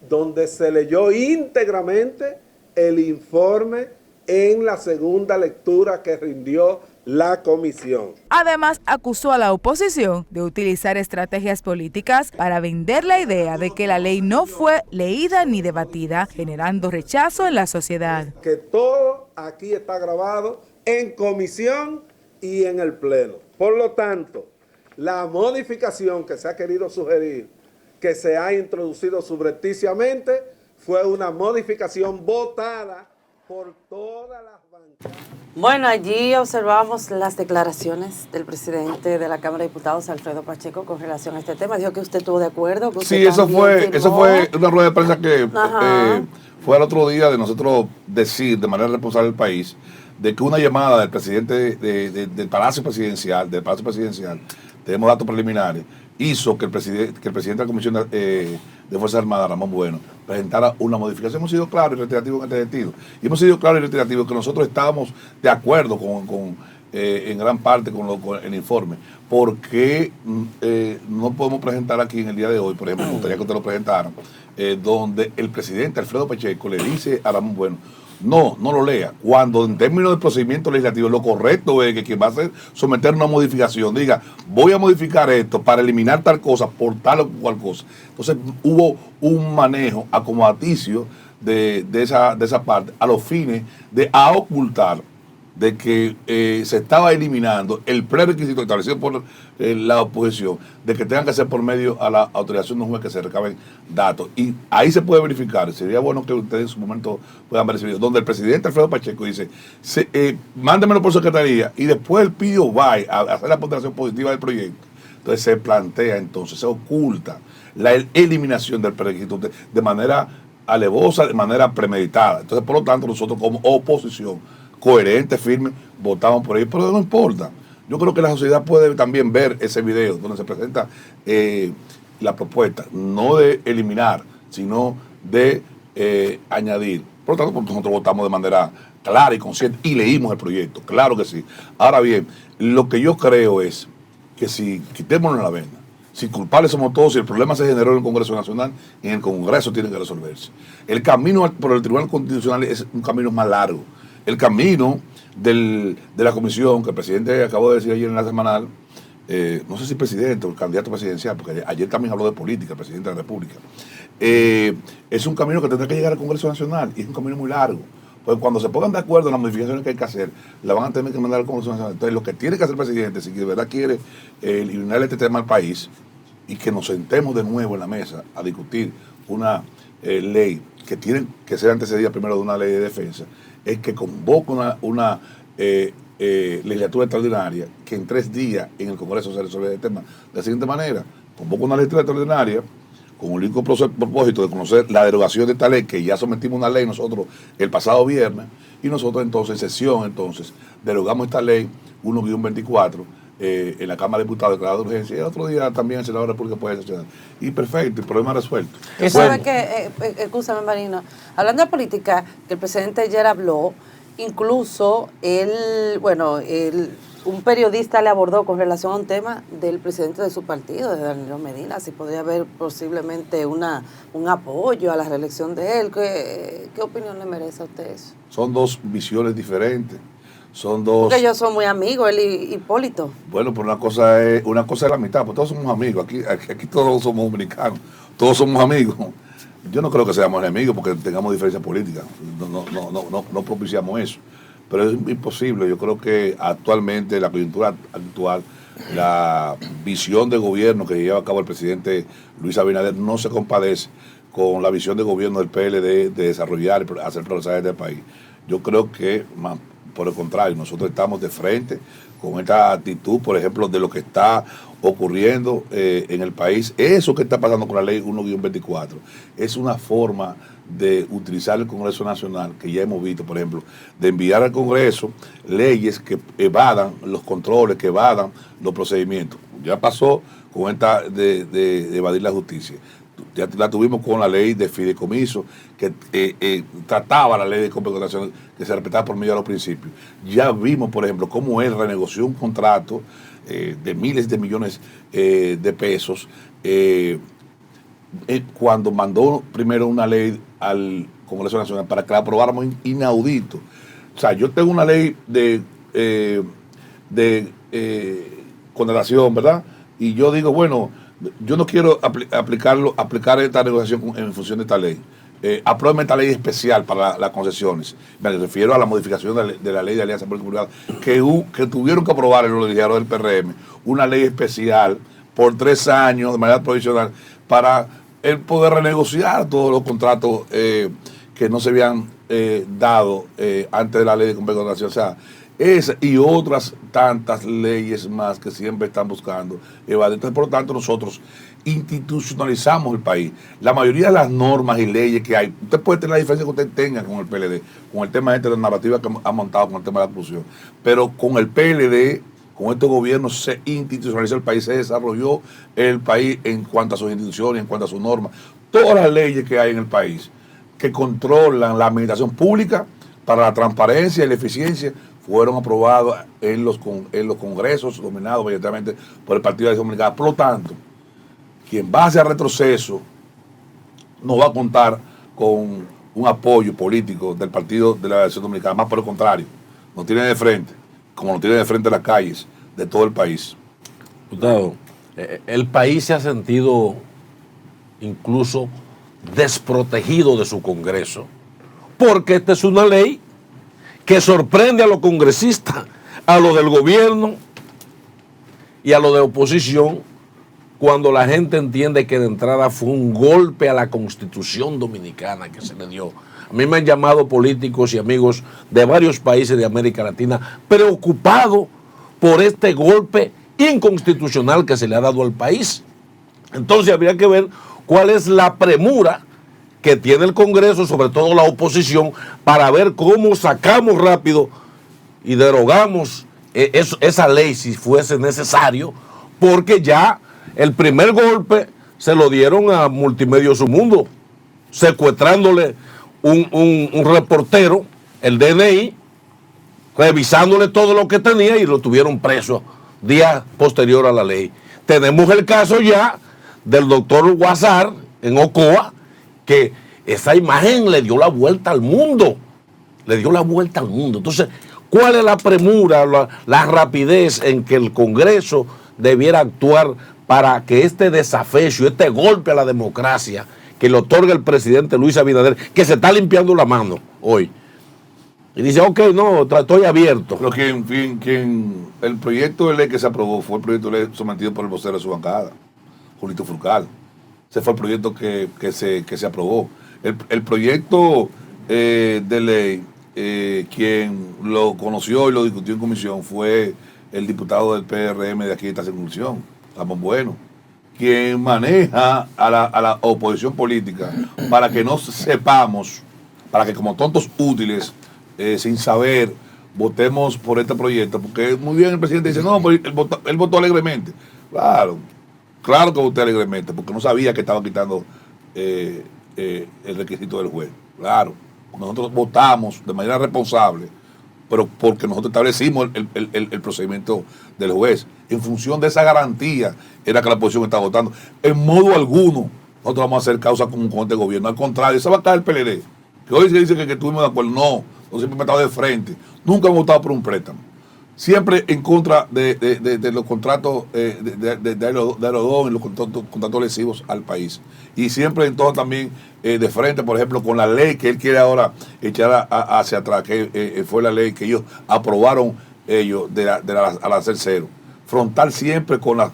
donde se leyó íntegramente el informe en la segunda lectura que rindió la comisión. Además, acusó a la oposición de utilizar estrategias políticas para vender la idea de que la ley no fue leída ni debatida, generando rechazo en la sociedad. Que todo aquí está grabado en comisión y en el pleno. Por lo tanto, la modificación que se ha querido sugerir, que se ha introducido subrepticiamente, fue una modificación votada por todas las bancadas. Bueno, allí observamos las declaraciones del presidente de la Cámara de Diputados, Alfredo Pacheco, con relación a este tema. Dijo que usted estuvo de acuerdo. Que sí, eso fue una rueda de prensa que fue el otro día de nosotros decir de manera responsable al país de que una llamada del presidente del Palacio Presidencial, tenemos datos preliminares, hizo que el presidente de la Comisión de Fuerzas Armadas, Ramón Bueno, presentara una modificación. Hemos sido claros y reiterativos en este sentido. Y hemos sido claros y reiterativos que nosotros estábamos de acuerdo en gran parte con el informe. Porque no podemos presentar aquí en el día de hoy, por ejemplo, me gustaría que usted lo presentara, donde el presidente Alfredo Pacheco le dice a Ramón Bueno, no lo lea. Cuando en términos de procedimiento legislativo lo correcto es que quien va a someter una modificación diga, voy a modificar esto para eliminar tal cosa por tal o cual cosa. Entonces hubo un manejo acomodaticio de esa parte a los fines de ocultar de que se estaba eliminando el prerequisito establecido por la oposición de que tengan que hacer por medio a la autorización de un juez que se recaben datos. Y ahí se puede verificar, sería bueno que ustedes en su momento puedan ver ese video, donde el presidente Alfredo Pacheco dice, mándemelo por secretaría, y después el PIO va a hacer la ponderación positiva del proyecto. Entonces se plantea, entonces se oculta la eliminación del prerequisito de manera alevosa, de manera premeditada. Entonces, por lo tanto, nosotros como oposición coherente, firme, votamos por ahí, pero no importa. Yo creo que la sociedad puede también ver ese video donde se presenta la propuesta, no de eliminar, sino de añadir. Por lo tanto, nosotros votamos de manera clara y consciente y leímos el proyecto, claro que sí. Ahora bien, lo que yo creo es que si quitémonos la venda, si culpables somos todos, si el problema se generó en el Congreso Nacional, en el Congreso tiene que resolverse. El camino por el Tribunal Constitucional es un camino más largo. El camino de la comisión, que el presidente acabó de decir ayer en la semanal, no sé si presidente o el candidato presidencial, porque ayer también habló de política, el presidente de la República, es un camino que tendrá que llegar al Congreso Nacional y es un camino muy largo. Pues cuando se pongan de acuerdo en las modificaciones que hay que hacer, la van a tener que mandar al Congreso Nacional. Entonces, lo que tiene que hacer el presidente, si de verdad quiere eliminar este tema al país, y que nos sentemos de nuevo en la mesa a discutir una ley que tiene que ser antecedida primero de una ley de defensa, es que convoque una legislatura extraordinaria, que en 3 días en el Congreso se resuelve el tema de la siguiente manera: convoca una legislatura extraordinaria con un único propósito de conocer la derogación de esta ley, que ya sometimos una ley nosotros el pasado viernes, y nosotros entonces en sesión derogamos esta ley 1-24 en la Cámara de Diputados declarada de urgencia, y el otro día también el Senado de la República puede sesionar. Y perfecto, el problema resuelto. ¿Sabe qué? Escúchame, Marino. Hablando de política, que el presidente ayer habló, incluso un periodista le abordó con relación a un tema del presidente de su partido, de Danilo Medina, si podría haber posiblemente un apoyo a la reelección de él. ¿Qué opinión le merece a usted eso? Son dos visiones diferentes. Son dos. Porque ellos son muy amigos, él y Hipólito. Bueno, pero una cosa es la mitad, pues todos somos amigos. Aquí todos somos dominicanos, todos somos amigos. Yo no creo que seamos enemigos porque tengamos diferencias políticas. No propiciamos eso. Pero es imposible. Yo creo que actualmente, la coyuntura actual, la visión de gobierno que lleva a cabo el presidente Luis Abinader no se compadece con la visión de gobierno del PLD de desarrollar y hacer progresar este país. Yo creo que, por el contrario, nosotros estamos de frente con esta actitud, por ejemplo, de lo que está ocurriendo en el país. Eso que está pasando con la ley 1-24 es una forma de utilizar el Congreso Nacional, que ya hemos visto, por ejemplo, de enviar al Congreso leyes que evadan los controles, que evadan los procedimientos. Ya pasó con esta de evadir la justicia. Ya la tuvimos con la ley de fideicomiso, que trataba la ley de compensación, que se respetaba por medio de los principios. Ya vimos, por ejemplo, cómo él renegoció un contrato de miles de millones de pesos cuando mandó primero una ley al Congreso Nacional para que la aprobáramos inaudito. O sea, yo tengo una ley de condenación, ¿verdad? Y yo digo, bueno, yo no quiero aplicar esta negociación en función de esta ley. Aprueben esta ley especial para las concesiones. Me refiero a la modificación de la ley de alianza pública-privada que tuvieron que aprobar los legisladores del PRM, una ley especial por 3 años de manera provisional para el poder renegociar todos los contratos que no se habían dado antes de la ley de compensación. O sea, esa y otras tantas leyes más que siempre están buscando evadir. Entonces, por lo tanto, nosotros institucionalizamos el país. La mayoría de las normas y leyes que hay, usted puede tener la diferencia que usted tenga con el PLD, con el tema de la narrativa que ha montado con el tema de la corrupción, pero con el PLD, con estos gobiernos, se institucionalizó el país, se desarrolló el país en cuanto a sus instituciones, en cuanto a sus normas. Todas las leyes que hay en el país que controlan la administración pública para la transparencia y la eficiencia fueron aprobadas en los congresos dominados mayoritariamente por el Partido de la Acción Dominicana. Por lo tanto, quien va hacia retroceso no va a contar con un apoyo político del Partido de la Acción Dominicana, más por el contrario, nos tiene de frente, como nos tiene de frente las calles de todo el país. Diputado, el país se ha sentido incluso desprotegido de su Congreso, porque esta es una ley que sorprende a los congresistas, a los del gobierno y a los de oposición, cuando la gente entiende que de entrada fue un golpe a la Constitución dominicana que se le dio. A mí me han llamado políticos y amigos de varios países de América Latina preocupados por este golpe inconstitucional que se le ha dado al país. Entonces habría que ver cuál es la premura que tiene el Congreso, sobre todo la oposición, para ver cómo sacamos rápido y derogamos esa ley si fuese necesario, porque ya el primer golpe se lo dieron a Multimedios Su Mundo, secuestrándole un reportero, el DNI, revisándole todo lo que tenía y lo tuvieron preso días posterior a la ley. Tenemos el caso ya del doctor Guasar en Ocoa, que esa imagen le dio la vuelta al mundo. Le dio la vuelta al mundo. Entonces, ¿cuál es la premura, la rapidez en que el Congreso debiera actuar para que este desafecho, este golpe a la democracia que le otorga el presidente Luis Abinader, que se está limpiando la mano hoy, y dice, ok, no, estoy abierto? Pero el proyecto de ley que se aprobó fue el proyecto de ley sometido por el vocero de su bancada, Julito Furcal. Ese fue el proyecto que se aprobó. El proyecto de ley, quien lo conoció y lo discutió en comisión fue el diputado del PRM de aquí de esta circunscripción, Ramón Bueno, quien maneja a la oposición política para que no sepamos, para que como tontos útiles, sin saber, votemos por este proyecto, porque muy bien el presidente dice, no, él votó alegremente. Claro que voté alegremente, porque no sabía que estaba quitando el requisito del juez. Claro, nosotros votamos de manera responsable, pero porque nosotros establecimos el procedimiento del juez. En función de esa garantía era que la oposición estaba votando. En modo alguno nosotros vamos a hacer causa común con este gobierno. Al contrario, esa va a caer el PLD, que hoy se dice que estuvimos de acuerdo. No, nosotros siempre hemos estado de frente. Nunca hemos votado por un préstamo. Siempre en contra de los contratos de Aerodón y los contratos lesivos al país. Y siempre entonces también de frente, por ejemplo, con la ley que él quiere ahora echar hacia atrás, que fue la ley que ellos aprobaron ellos al hacer cero. Frontal siempre con la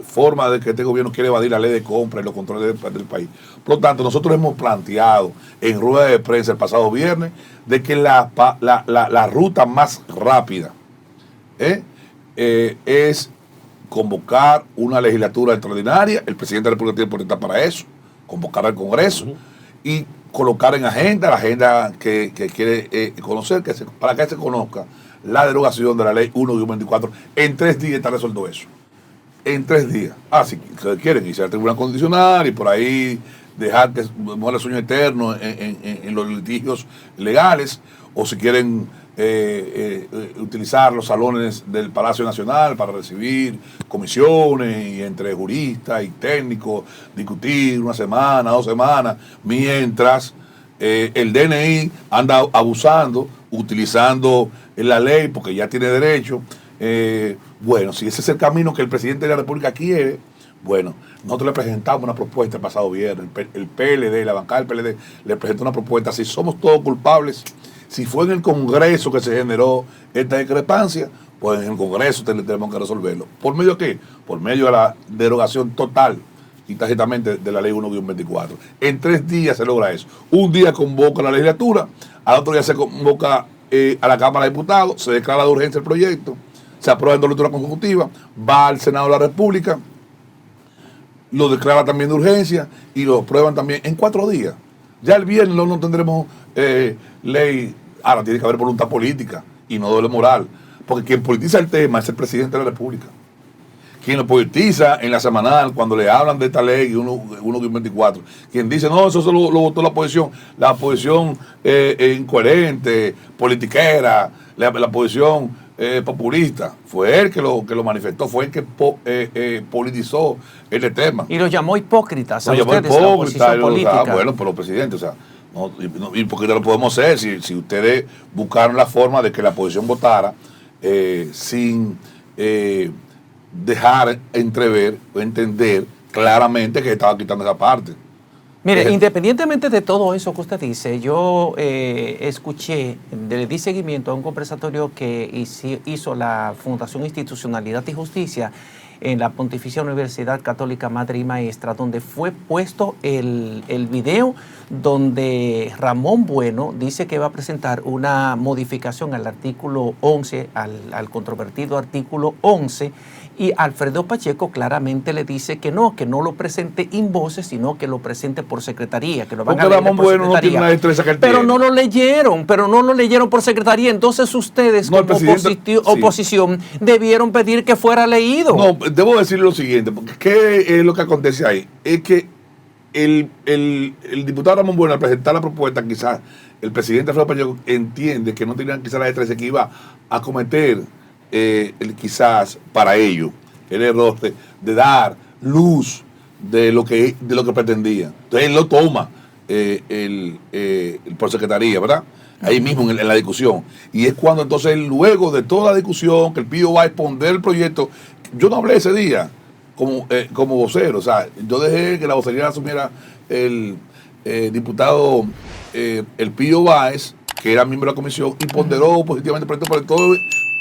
forma de que este gobierno quiere evadir la ley de compra y los controles del país. Por lo tanto, nosotros hemos planteado en rueda de prensa el pasado viernes de que la ruta más rápida es convocar una legislatura extraordinaria. El presidente de la República tiene potestad para eso, convocar al Congreso y colocar en agenda la agenda que quiere conocer, para que se conozca la derogación de la ley 1-24. En 3 días está resuelto eso. En 3 días. Si quieren irse al Tribunal Constitucional y por ahí dejar que muera el sueño eterno en los litigios legales, o si quieren utilizar los salones del Palacio Nacional para recibir comisiones y entre juristas y técnicos, discutir 1 semana, 2 semanas, mientras el DNI anda abusando, utilizando la ley porque ya tiene derecho. Bueno, si ese es el camino que el presidente de la República quiere, bueno, nosotros le presentamos una propuesta el pasado viernes, el PLD, la bancada del PLD le presentó una propuesta. Si somos todos culpables, si fue en el Congreso que se generó esta discrepancia, pues en el Congreso tenemos que resolverlo. ¿Por medio de qué? Por medio de la derogación total y tácitamente de la ley 1-24. En 3 días se logra eso. Un día convoca la legislatura, al otro día se convoca a la Cámara de Diputados, se declara de urgencia el proyecto, se aprueba en 2 lecturas consecutivas, va al Senado de la República, lo declara también de urgencia y lo aprueban también en 4 días. Ya el viernes no tendremos ley. Ahora tiene que haber voluntad política y no doble moral, porque quien politiza el tema es el presidente de la República. Quien lo politiza en la semanal, cuando le hablan de esta ley 1-24, quien dice, no, eso lo votó la oposición incoherente, politiquera, la oposición populista, fue él que lo manifestó, fue el que politizó este tema. Y lo llamó hipócritas. Lo llamó hipócritas, bueno, pero presidente, o sea, no, hipócritas lo podemos hacer si ustedes buscaron la forma de que la oposición votara sin dejar entrever o entender claramente que estaba quitando esa parte. Mire, independientemente de todo eso que usted dice, yo escuché, le di seguimiento a un conversatorio que hizo la Fundación Institucionalidad y Justicia en la Pontificia Universidad Católica Madre y Maestra, donde fue puesto el video donde Ramón Bueno dice que va a presentar una modificación al artículo 11, al controvertido artículo 11, y Alfredo Pacheco claramente le dice que no lo presente in voce, sino que lo presente por secretaría, que lo van a leer Ramón por Bueno no tiene una destreza que él pero tiene. no lo leyeron por secretaría. Entonces ustedes No, como oposición debieron pedir que fuera leído. No, debo decir lo siguiente, porque ¿qué es lo que acontece ahí? Es que el diputado Ramón Bueno, al presentar la propuesta, quizás el presidente Alfredo Pacheco entiende que no tenían quizás la destreza, que iba a cometer quizás para ello el error de dar luz de lo que pretendía. Entonces él lo toma por secretaría, ¿verdad? Ahí mismo en la discusión. Y es cuando entonces luego de toda la discusión que el Pío va a exponer el proyecto. Yo no hablé ese día como vocero, o sea, yo dejé que la vocería la asumiera el diputado el Pío Báez, que era miembro de la comisión, y ponderó positivamente el proyecto, por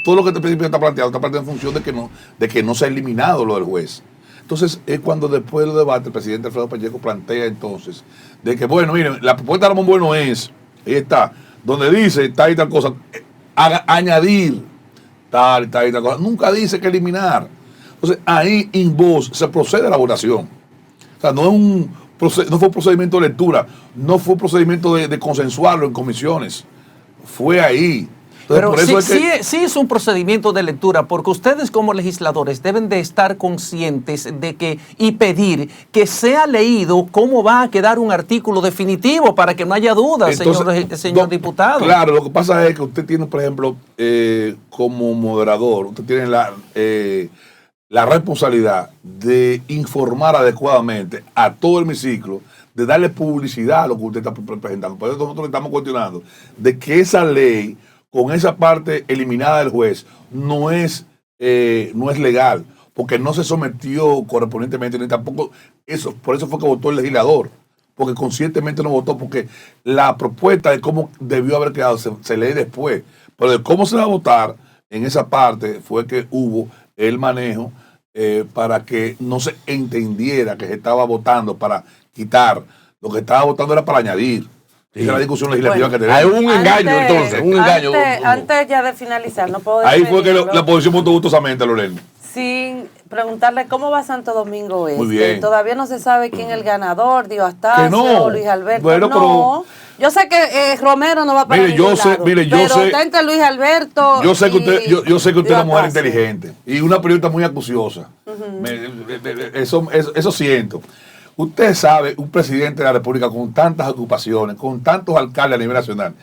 todo lo que este principio está planteando en función de que no se ha eliminado lo del juez. Entonces es cuando después del debate el presidente Alfredo Pacheco plantea entonces de que, bueno, miren, la propuesta de Ramón Bueno es, ahí está, donde dice tal y tal cosa, añadir tal y tal cosa, nunca dice que eliminar. Entonces ahí en voz se procede a la votación. O sea, no fue un procedimiento de lectura, no fue un procedimiento de consensuarlo en comisiones, fue ahí. Entonces, pero por eso sí es un procedimiento de lectura, porque ustedes como legisladores deben de estar conscientes de que y pedir que sea leído cómo va a quedar un artículo definitivo para que no haya dudas, señor diputado. Claro, lo que pasa es que usted tiene, por ejemplo, como moderador, usted tiene la responsabilidad de informar adecuadamente a todo el hemiciclo, de darle publicidad a lo que usted está presentando. Por eso nosotros estamos cuestionando de que esa ley, con esa parte eliminada del juez, no es legal, porque no se sometió correspondientemente, ni tampoco eso. Por eso fue que votó el legislador, porque conscientemente no votó, porque la propuesta de cómo debió haber quedado se lee después, pero de cómo se va a votar en esa parte fue que hubo el manejo para que no se entendiera que se estaba votando para quitar, lo que estaba votando era para añadir. Sí. Esa es la discusión legislativa que tenemos. Hay un engaño entonces, un engaño. Antes ya de finalizar, no puedo ahí fue que la oposición votó gustosamente, Lorena. Sin preguntarle cómo va Santo Domingo Este. Muy bien. Todavía no se sabe quién es el ganador, Dios Astacio, no. Luis Alberto. Bueno, no. Yo sé que Romero no va para ningún lado, pero está entre Luis Alberto. Yo sé que usted es una mujer inteligente y una periodista muy acuciosa. Eso siento. Usted sabe, un presidente de la República con tantas ocupaciones, con tantos alcaldes a nivel nacional,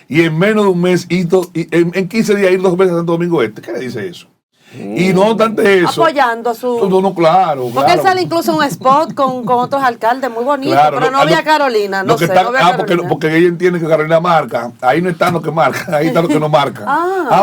y en menos de un mes, en 15 días ir 2 veces a Santo Domingo Este, ¿qué le dice eso? Y no obstante eso, apoyando su... No, claro. Porque él sale incluso en un spot con otros alcdes muy bonitos, claro, pero no vi a Carolina, no sé. Porque ella entiende que Carolina marca, ahí no están los que marcan, ahí están los que no marcan.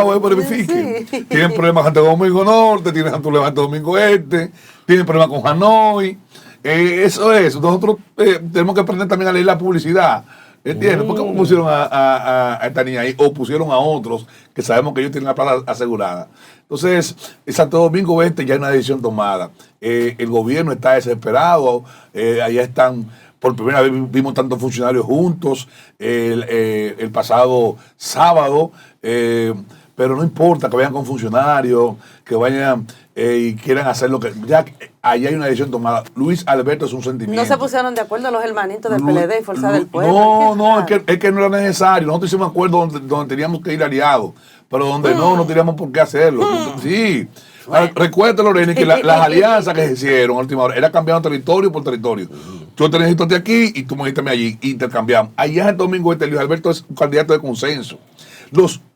Bueno, verifiquen. Sí. Tienen problemas con Santo Domingo Norte, tienen problemas con Santo Domingo Este, tienen problemas con Hanoi. Eso es, nosotros tenemos que aprender también a leer la publicidad. ¿Entiendes? ¿Por qué pusieron a esta niña ahí? O pusieron a otros que sabemos que ellos tienen la plata asegurada. Entonces, en Santo Domingo Este ya hay una decisión tomada. El gobierno está desesperado. Allá están, por primera vez vimos tantos funcionarios juntos el pasado sábado. Pero no importa que vayan con funcionarios, que vayan y quieran hacer lo que... Ya allá hay una decisión tomada. Luis Alberto es un sentimiento. ¿No se pusieron de acuerdo los hermanitos del PLD y Fuerza del Pueblo? No, es que no era necesario. Nosotros hicimos acuerdos donde teníamos que ir aliados, pero donde no teníamos por qué hacerlo. Sí. Bueno. Recuerda, Lorena, que las alianzas que se hicieron a última hora era cambiando territorio por territorio. Yo te necesito aquí y tú me necesitas allí. Intercambiamos. Allá en Domingo Este, Luis Alberto es un candidato de consenso.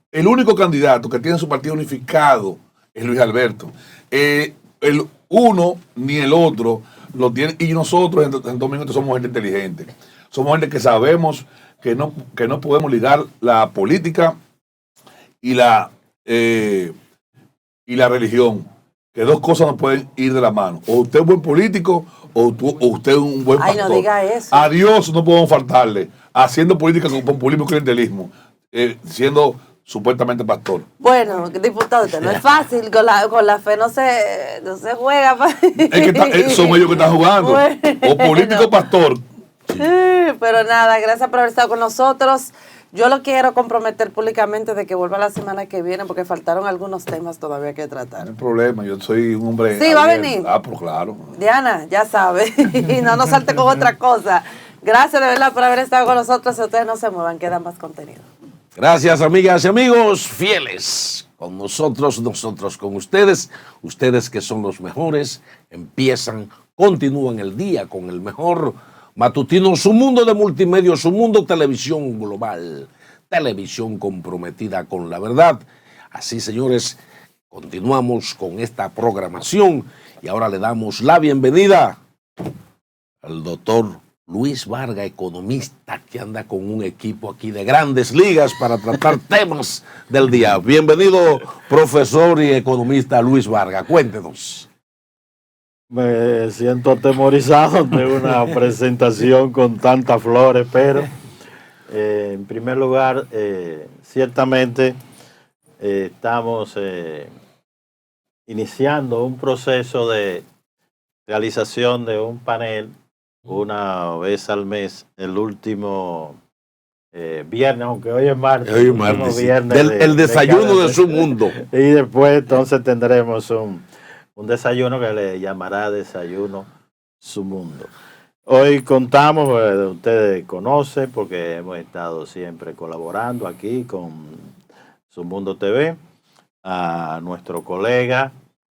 El único candidato que tiene su partido unificado es Luis Alberto. El uno ni el otro lo tiene. Y nosotros en Domingo somos gente inteligente. Somos gente que sabemos que no podemos ligar la política y la religión. que dos cosas no pueden ir de la mano. O usted es buen político o usted es un buen pastor. Ay, no diga eso. A Dios no podemos faltarle, haciendo política con populismo y clientelismo, siendo supuestamente pastor. Bueno, diputado, usted no es fácil, con la fe no se juega. Es que son ellos que están jugando. Bueno. O político o pastor. Pero nada, gracias por haber estado con nosotros. Yo lo quiero comprometer públicamente de que vuelva la semana que viene porque faltaron algunos temas todavía que tratar. No hay problema, yo soy un hombre... Sí, va a venir. Pues claro. Diana, ya sabe. Y no nos salte con otra cosa. Gracias de verdad por haber estado con nosotros. Si ustedes no se muevan, queda más contenido. Gracias, amigas y amigos fieles. Con nosotros, nosotros con ustedes. Ustedes que son los mejores, continúan el día con el mejor matutino Su Mundo de Multimedia, Su Mundo Televisión Global. Televisión comprometida con la verdad. Así, señores, continuamos con esta programación y ahora le damos la bienvenida al doctor Luis Vargas, economista, que anda con un equipo aquí de grandes ligas para tratar temas del día. Bienvenido, profesor y economista Luis Vargas. Cuéntenos. Me siento atemorizado de una presentación con tantas flores, pero en primer lugar, ciertamente estamos iniciando un proceso de realización de un panel una vez al mes, el último viernes, aunque hoy es martes. Hoy es martes, el desayuno de Su Mundo. Y después entonces tendremos un desayuno que le llamará Desayuno Su Mundo. Hoy contamos, ustedes conocen, porque hemos estado siempre colaborando aquí con Su Mundo TV, a nuestro colega,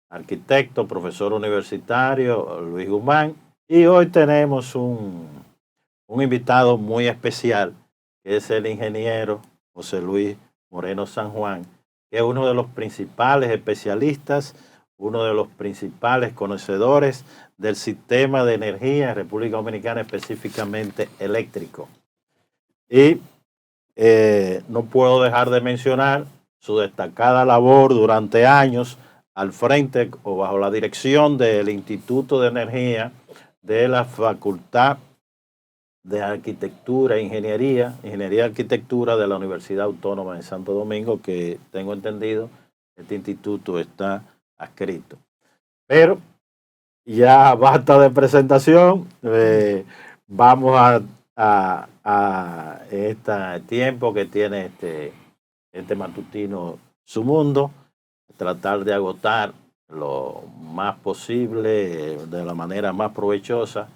arquitecto, profesor universitario, Luis Guzmán. Y hoy tenemos un invitado muy especial, que es el ingeniero José Luis Moreno San Juan, que es uno de los principales especialistas, uno de los principales conocedores del sistema de energía en República Dominicana, específicamente eléctrico. Y no puedo dejar de mencionar su destacada labor durante años al frente o bajo la dirección del Instituto de Energía de la Facultad de Arquitectura e Ingeniería y Arquitectura de la Universidad Autónoma de Santo Domingo, que tengo entendido, este instituto está adscrito. Pero ya basta de presentación, vamos a este tiempo que tiene este matutino Su Mundo, tratar de agotar lo más posible, de la manera más provechosa,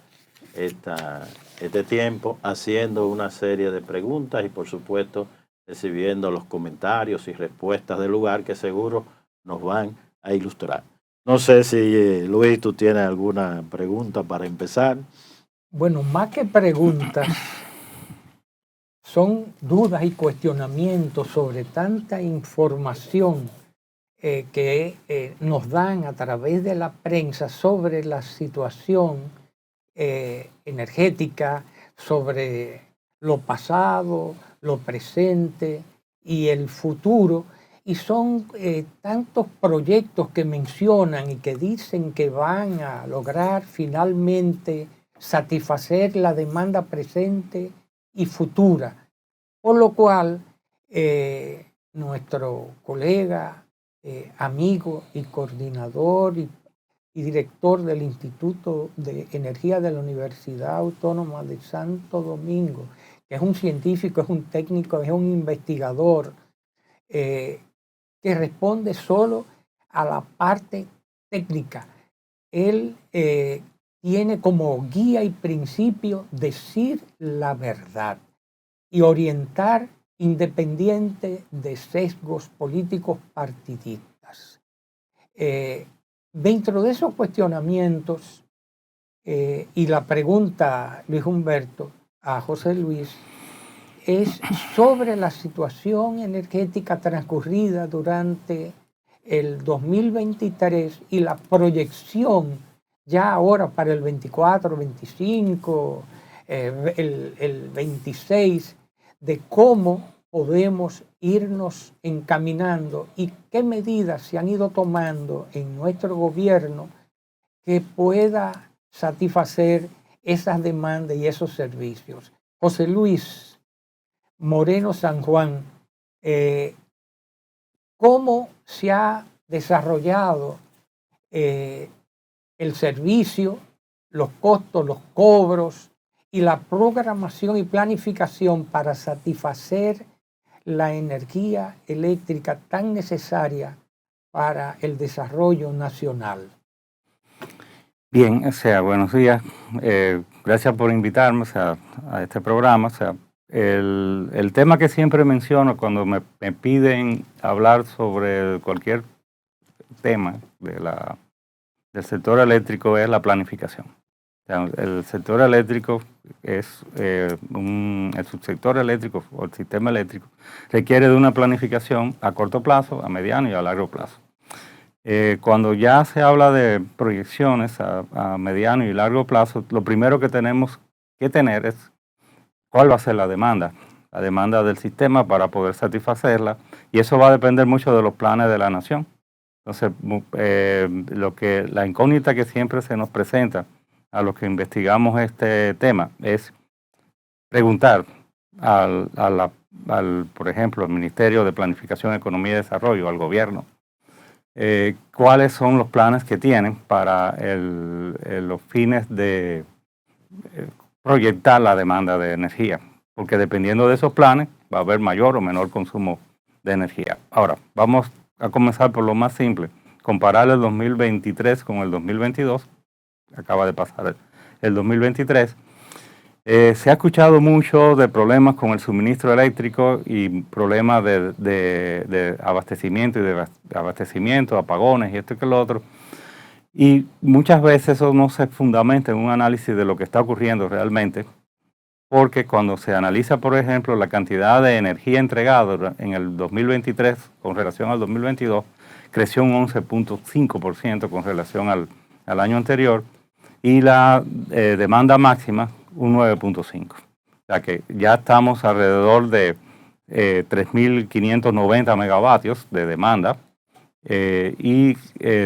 este tiempo, haciendo una serie de preguntas y, por supuesto, recibiendo los comentarios y respuestas del lugar que seguro nos van a ilustrar. No sé si, Luis, tú tienes alguna pregunta para empezar. Bueno, más que preguntas, son dudas y cuestionamientos sobre tanta información que nos dan a través de la prensa sobre la situación energética, sobre lo pasado, lo presente y el futuro. Y son tantos proyectos que mencionan y que dicen que van a lograr finalmente satisfacer la demanda presente y futura. Por lo cual, nuestro colega, amigo y coordinador y director del Instituto de Energía de la Universidad Autónoma de Santo Domingo, que es un científico, es un técnico, es un investigador, que responde solo a la parte técnica. Él tiene como guía y principio decir la verdad y orientar independiente de sesgos políticos partidistas. Dentro de esos cuestionamientos y la pregunta, Luis Humberto, a José Luis, es sobre la situación energética transcurrida durante el 2023 y la proyección ya ahora para el 24, 25, el 26, de cómo podemos irnos encaminando y qué medidas se han ido tomando en nuestro gobierno que pueda satisfacer esas demandas y esos servicios. José Luis Moreno San Juan, ¿cómo se ha desarrollado el servicio, los costos, los cobros y la programación y planificación para satisfacer la energía eléctrica tan necesaria para el desarrollo nacional? Bien, buenos días. Gracias por invitarme a este programa. El tema que siempre menciono cuando me piden hablar sobre cualquier tema del sector eléctrico es la planificación. El sector eléctrico el subsector eléctrico o el sistema eléctrico requiere de una planificación a corto plazo, a mediano y a largo plazo. Cuando ya se habla de proyecciones a mediano y largo plazo, lo primero que tenemos que tener es cuál va a ser la demanda del sistema para poder satisfacerla, y eso va a depender mucho de los planes de la nación. Entonces, la incógnita que siempre se nos presenta a los que investigamos este tema es preguntar por ejemplo, al Ministerio de Planificación, Economía y Desarrollo, al gobierno, cuáles son los planes que tienen para los fines de proyectar la demanda de energía, porque dependiendo de esos planes va a haber mayor o menor consumo de energía. Ahora, vamos a comenzar por lo más simple, comparar el 2023 con el 2022, acaba de pasar el 2023, se ha escuchado mucho de problemas con el suministro eléctrico y problemas de abastecimiento apagones y esto y que lo otro. Y muchas veces eso no se fundamenta en un análisis de lo que está ocurriendo realmente, porque cuando se analiza, por ejemplo, la cantidad de energía entregada en el 2023 con relación al 2022, creció un 11.5% con relación al año anterior, y la demanda máxima un 9.5%. O sea que ya estamos alrededor de 3.590 megavatios de demanda, y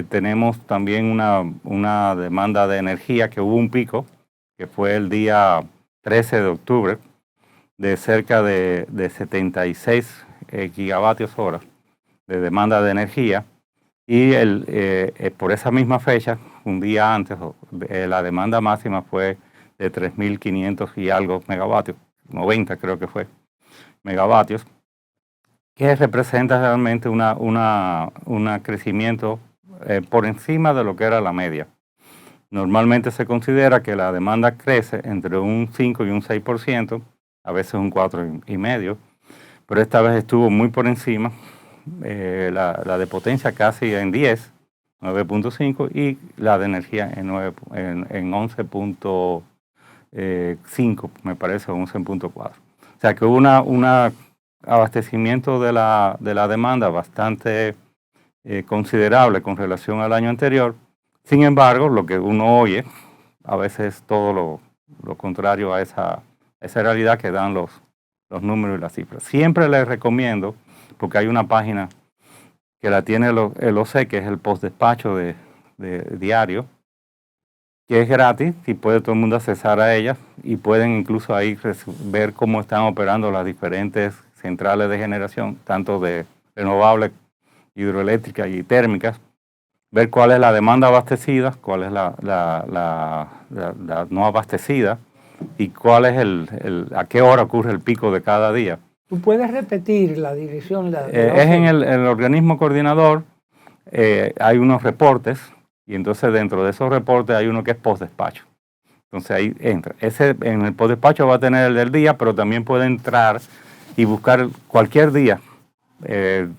tenemos también una demanda de energía que hubo un pico, que fue el día 13 de octubre, de cerca de 76 gigavatios hora de demanda de energía, y por esa misma fecha, un día antes, la demanda máxima fue de 3.500 y algo megavatios, 90 creo que fue, megavatios, que representa realmente un crecimiento por encima de lo que era la media. Normalmente se considera que la demanda crece entre un 5 y un 6%, a veces un 4,5%, pero esta vez estuvo muy por encima, la de potencia casi en 10, 9.5, y la de energía en 11.5, me parece, 11.4. O sea que hubo un abastecimiento de la demanda bastante considerable con relación al año anterior. Sin embargo, lo que uno oye a veces es todo lo contrario a esa realidad que dan los números y las cifras. Siempre les recomiendo, porque hay una página que la tiene el OCE, que es el postdespacho de diario, que es gratis y puede todo el mundo accesar a ella, y pueden incluso ahí ver cómo están operando las diferentes centrales de generación, tanto de renovables, hidroeléctricas y térmicas, ver cuál es la demanda abastecida, cuál es la no abastecida, y cuál es a qué hora ocurre el pico de cada día. ¿Tú puedes repetir la dirección? Es en el organismo coordinador, hay unos reportes, y entonces dentro de esos reportes hay uno que es postdespacho. Entonces ahí entra. En el postdespacho va a tener el del día, pero también puede entrar y buscar cualquier día,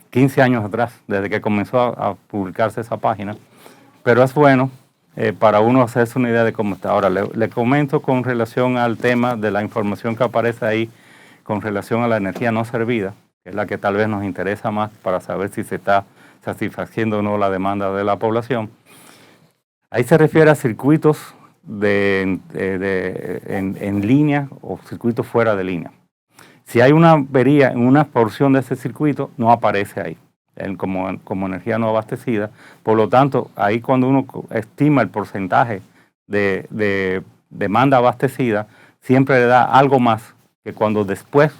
15 años atrás, desde que comenzó a publicarse esa página. Pero es bueno para uno hacerse una idea de cómo está. Ahora, le comento con relación al tema de la información que aparece ahí, con relación a la energía no servida, que es la que tal vez nos interesa más para saber si se está satisfaciendo o no la demanda de la población. Ahí se refiere a circuitos en línea o circuitos fuera de línea. Si hay una avería en una porción de ese circuito, no aparece ahí como energía no abastecida. Por lo tanto, ahí cuando uno estima el porcentaje de demanda abastecida, siempre le da algo más que cuando después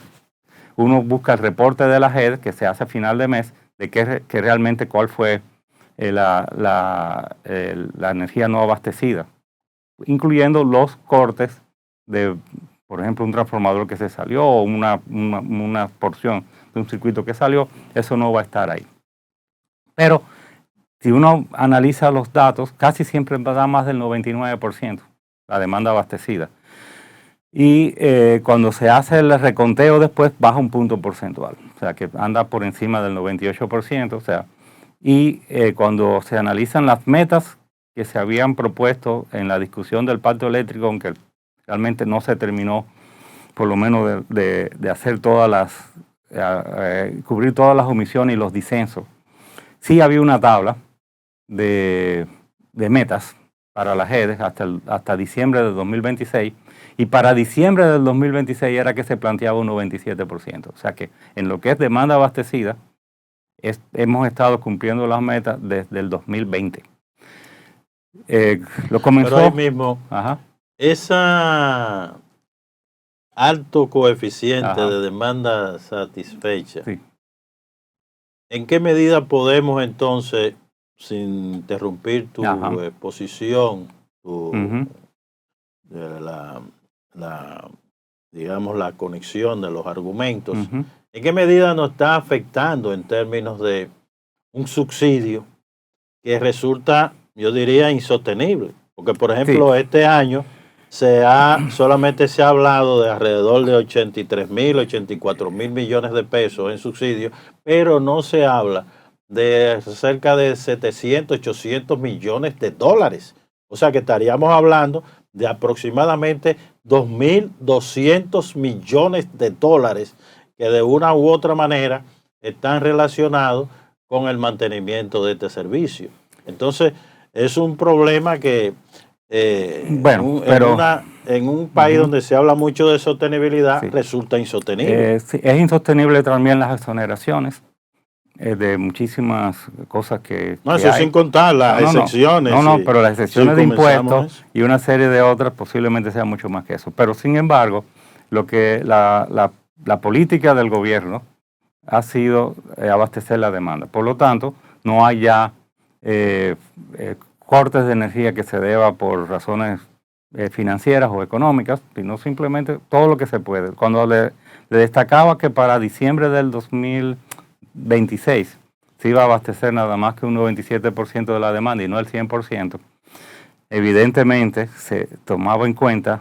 uno busca el reporte de la JED, que se hace a final de mes, de que realmente cuál fue la energía no abastecida, incluyendo los cortes de, por ejemplo, un transformador que se salió o una porción de un circuito que salió, eso no va a estar ahí. Pero si uno analiza los datos, casi siempre da más del 99% la demanda abastecida. Y cuando se hace el reconteo después, baja un punto porcentual, o sea que anda por encima del 98%, o sea, y cuando se analizan las metas que se habían propuesto en la discusión del pacto eléctrico, aunque realmente no se terminó, por lo menos de hacer todas las, cubrir todas las omisiones y los disensos, sí había una tabla de metas para las JED hasta diciembre de 2026, y para diciembre del 2026 era que se planteaba un 97%. O sea que en lo que es demanda abastecida, hemos estado cumpliendo las metas desde el 2020. Lo comenzó... Pero ahí mismo, ajá, esa alto coeficiente de demanda satisfecha, sí. ¿En qué medida podemos entonces, sin interrumpir tu exposición, digamos, la conexión de los argumentos, ¿en qué medida nos está afectando en términos de un subsidio que resulta, yo diría, insostenible? Porque, por ejemplo, este año solamente se ha hablado de alrededor de 83.000, 84.000 millones de pesos en subsidios, pero no se habla de cerca de 700, 800 millones de dólares. O sea que estaríamos hablando de aproximadamente 2.200 millones de dólares que de una u otra manera están relacionados con el mantenimiento de este servicio. Entonces, es un problema que en un país donde se habla mucho de sostenibilidad, resulta insostenible. Sí, es insostenible también las exoneraciones de muchísimas cosas que... No, eso sin contar las excepciones. Pero las excepciones de impuestos y una serie de otras posiblemente sea mucho más que eso. Pero sin embargo, lo que la política del gobierno ha sido abastecer la demanda. Por lo tanto, no hay ya cortes de energía que se deba por razones financieras o económicas, sino simplemente todo lo que se puede. Cuando le destacaba que para diciembre del 2026 se iba a abastecer nada más que un 97% de la demanda y no el 100%, evidentemente se tomaba en cuenta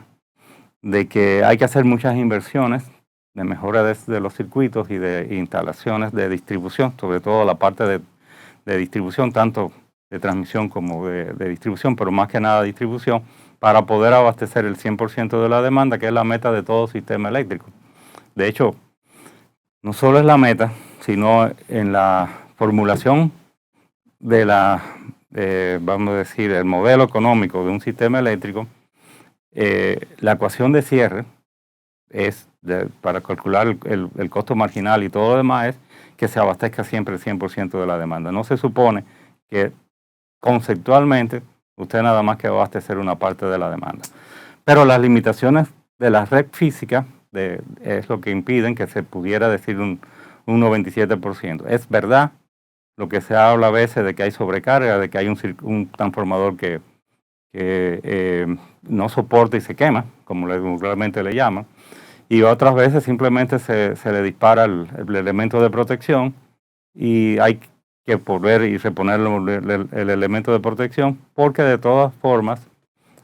de que hay que hacer muchas inversiones de mejora de los circuitos y de instalaciones de distribución, sobre todo la parte de distribución, tanto de transmisión como de distribución, pero más que nada distribución, para poder abastecer el 100% de la demanda, que es la meta de todo sistema eléctrico. De hecho, no solo es la meta, sino en la formulación de vamos a decir, el modelo económico de un sistema eléctrico, la ecuación de cierre es, para calcular el costo marginal y todo lo demás, es que se abastezca siempre el 100% de la demanda. No se supone que conceptualmente usted nada más que va a abastecer una parte de la demanda. Pero las limitaciones de la red física es lo que impiden que se pudiera decir un 97%. Es verdad lo que se habla a veces de que hay sobrecarga, de que hay un transformador que no soporta y se quema, como realmente le llaman, y otras veces simplemente se le dispara el elemento de protección y hay que volver y reponer el elemento de protección, porque de todas formas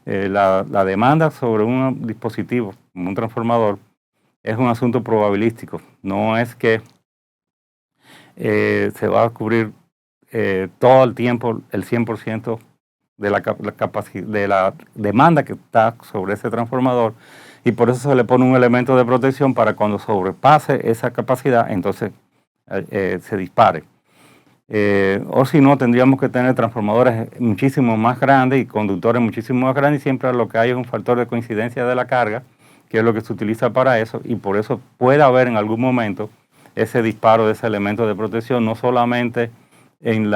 la demanda sobre un dispositivo, como un transformador, es un asunto probabilístico. No es que se va a cubrir todo el tiempo el 100% de la demanda que está sobre ese transformador, y por eso se le pone un elemento de protección para cuando sobrepase esa capacidad, entonces se dispare. O si no, tendríamos que tener transformadores muchísimo más grandes y conductores muchísimo más grandes, y siempre lo que hay es un factor de coincidencia de la carga que es lo que se utiliza para eso, y por eso puede haber en algún momento ese disparo de ese elemento de protección, no solamente en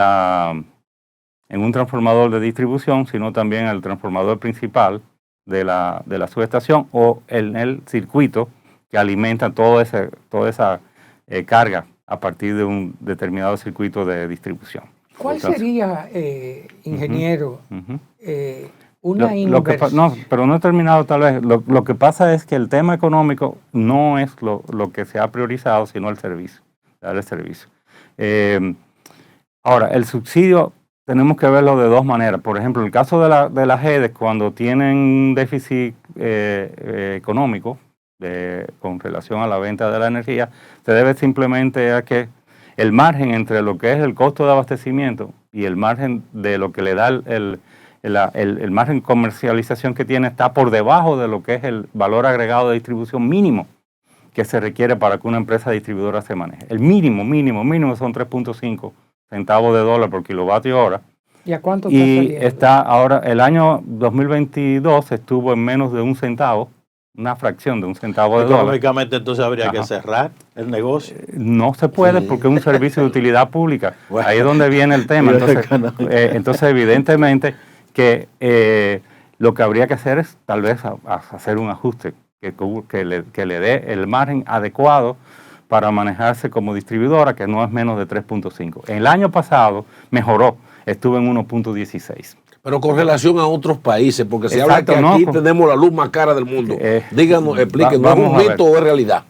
un transformador de distribución, sino también en el transformador principal de la subestación o en el circuito que alimenta toda esa carga a partir de un determinado circuito de distribución. ¿Cuál sería, ingeniero, una inversión? No, pero no he terminado tal vez. Lo que pasa es que el tema económico no es lo que se ha priorizado, sino el servicio, dar el servicio. Ahora, el subsidio tenemos que verlo de dos maneras. Por ejemplo, en el caso de las GEDES, cuando tienen un déficit económico con relación a la venta de la energía, se debe simplemente a que el margen entre lo que es el costo de abastecimiento y el margen de lo que le da el margen de comercialización que tiene está por debajo de lo que es el valor agregado de distribución mínimo que se requiere para que una empresa distribuidora se maneje. El mínimo son 3.5 centavos de dólar por kilovatio hora. ¿Y a cuánto está ahora, el año 2022 estuvo en menos de un centavo, una fracción de un centavo de dólar. Económicamente entonces habría que cerrar el negocio. No se puede porque es un servicio de utilidad pública. Bueno, ahí es donde viene el tema. Entonces evidentemente que lo que habría que hacer es tal vez hacer un ajuste que le dé el margen adecuado para manejarse como distribuidora, que no es menos de 3.5. El año pasado mejoró, estuvo en 1.16. Pero con relación a otros países, porque se habla que aquí tenemos la luz más cara del mundo. Díganos, explíquenos, ¿es un mito o es realidad?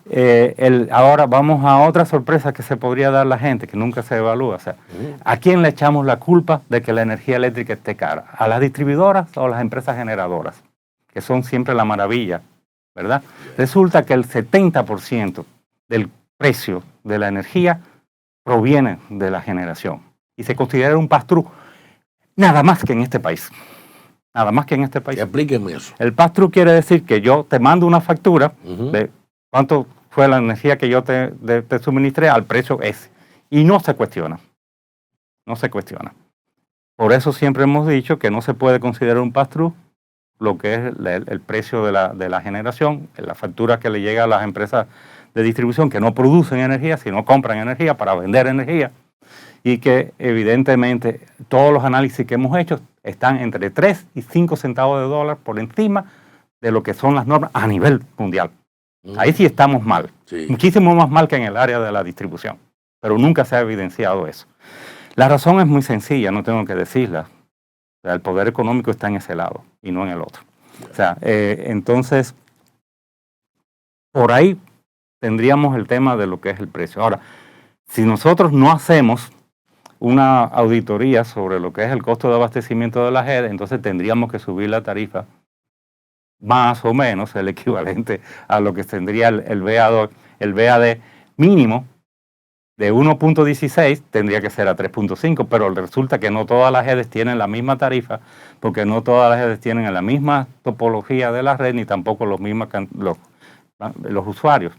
Ahora vamos a otra sorpresa que se podría dar la gente, que nunca se evalúa. O sea, ¿a quién le echamos la culpa de que la energía eléctrica esté cara? ¿A las distribuidoras o a las empresas generadoras? Que son siempre la maravilla, ¿verdad? Resulta que el 70% del precio de la energía proviene de la generación y se considera un pass-through nada más que en este país. Nada más que en este país. Explíqueme eso. El pass-through quiere decir que yo te mando una factura de cuánto fue la energía que yo te suministré al precio ese. Y no se cuestiona. No se cuestiona. Por eso siempre hemos dicho que no se puede considerar un pass-through lo que es el precio de la generación, la factura que le llega a las empresas de distribución que no producen energía, sino compran energía para vender energía, y que evidentemente todos los análisis que hemos hecho están entre 3 y 5 centavos de dólar por encima de lo que son las normas a nivel mundial. Ahí sí estamos mal, muchísimo más mal que en el área de la distribución, pero nunca se ha evidenciado eso. La razón es muy sencilla, no tengo que decirla. O sea, el poder económico está en ese lado y no en el otro. O sea, entonces, por ahí tendríamos el tema de lo que es el precio. Ahora, si nosotros no hacemos una auditoría sobre lo que es el costo de abastecimiento de la GED, entonces tendríamos que subir la tarifa más o menos el equivalente a lo que tendría el VAD mínimo de 1.16 tendría que ser a 3.5, pero resulta que no todas las GEDs tienen la misma tarifa, porque no todas las GEDs tienen la misma topología de la red, ni tampoco los usuarios.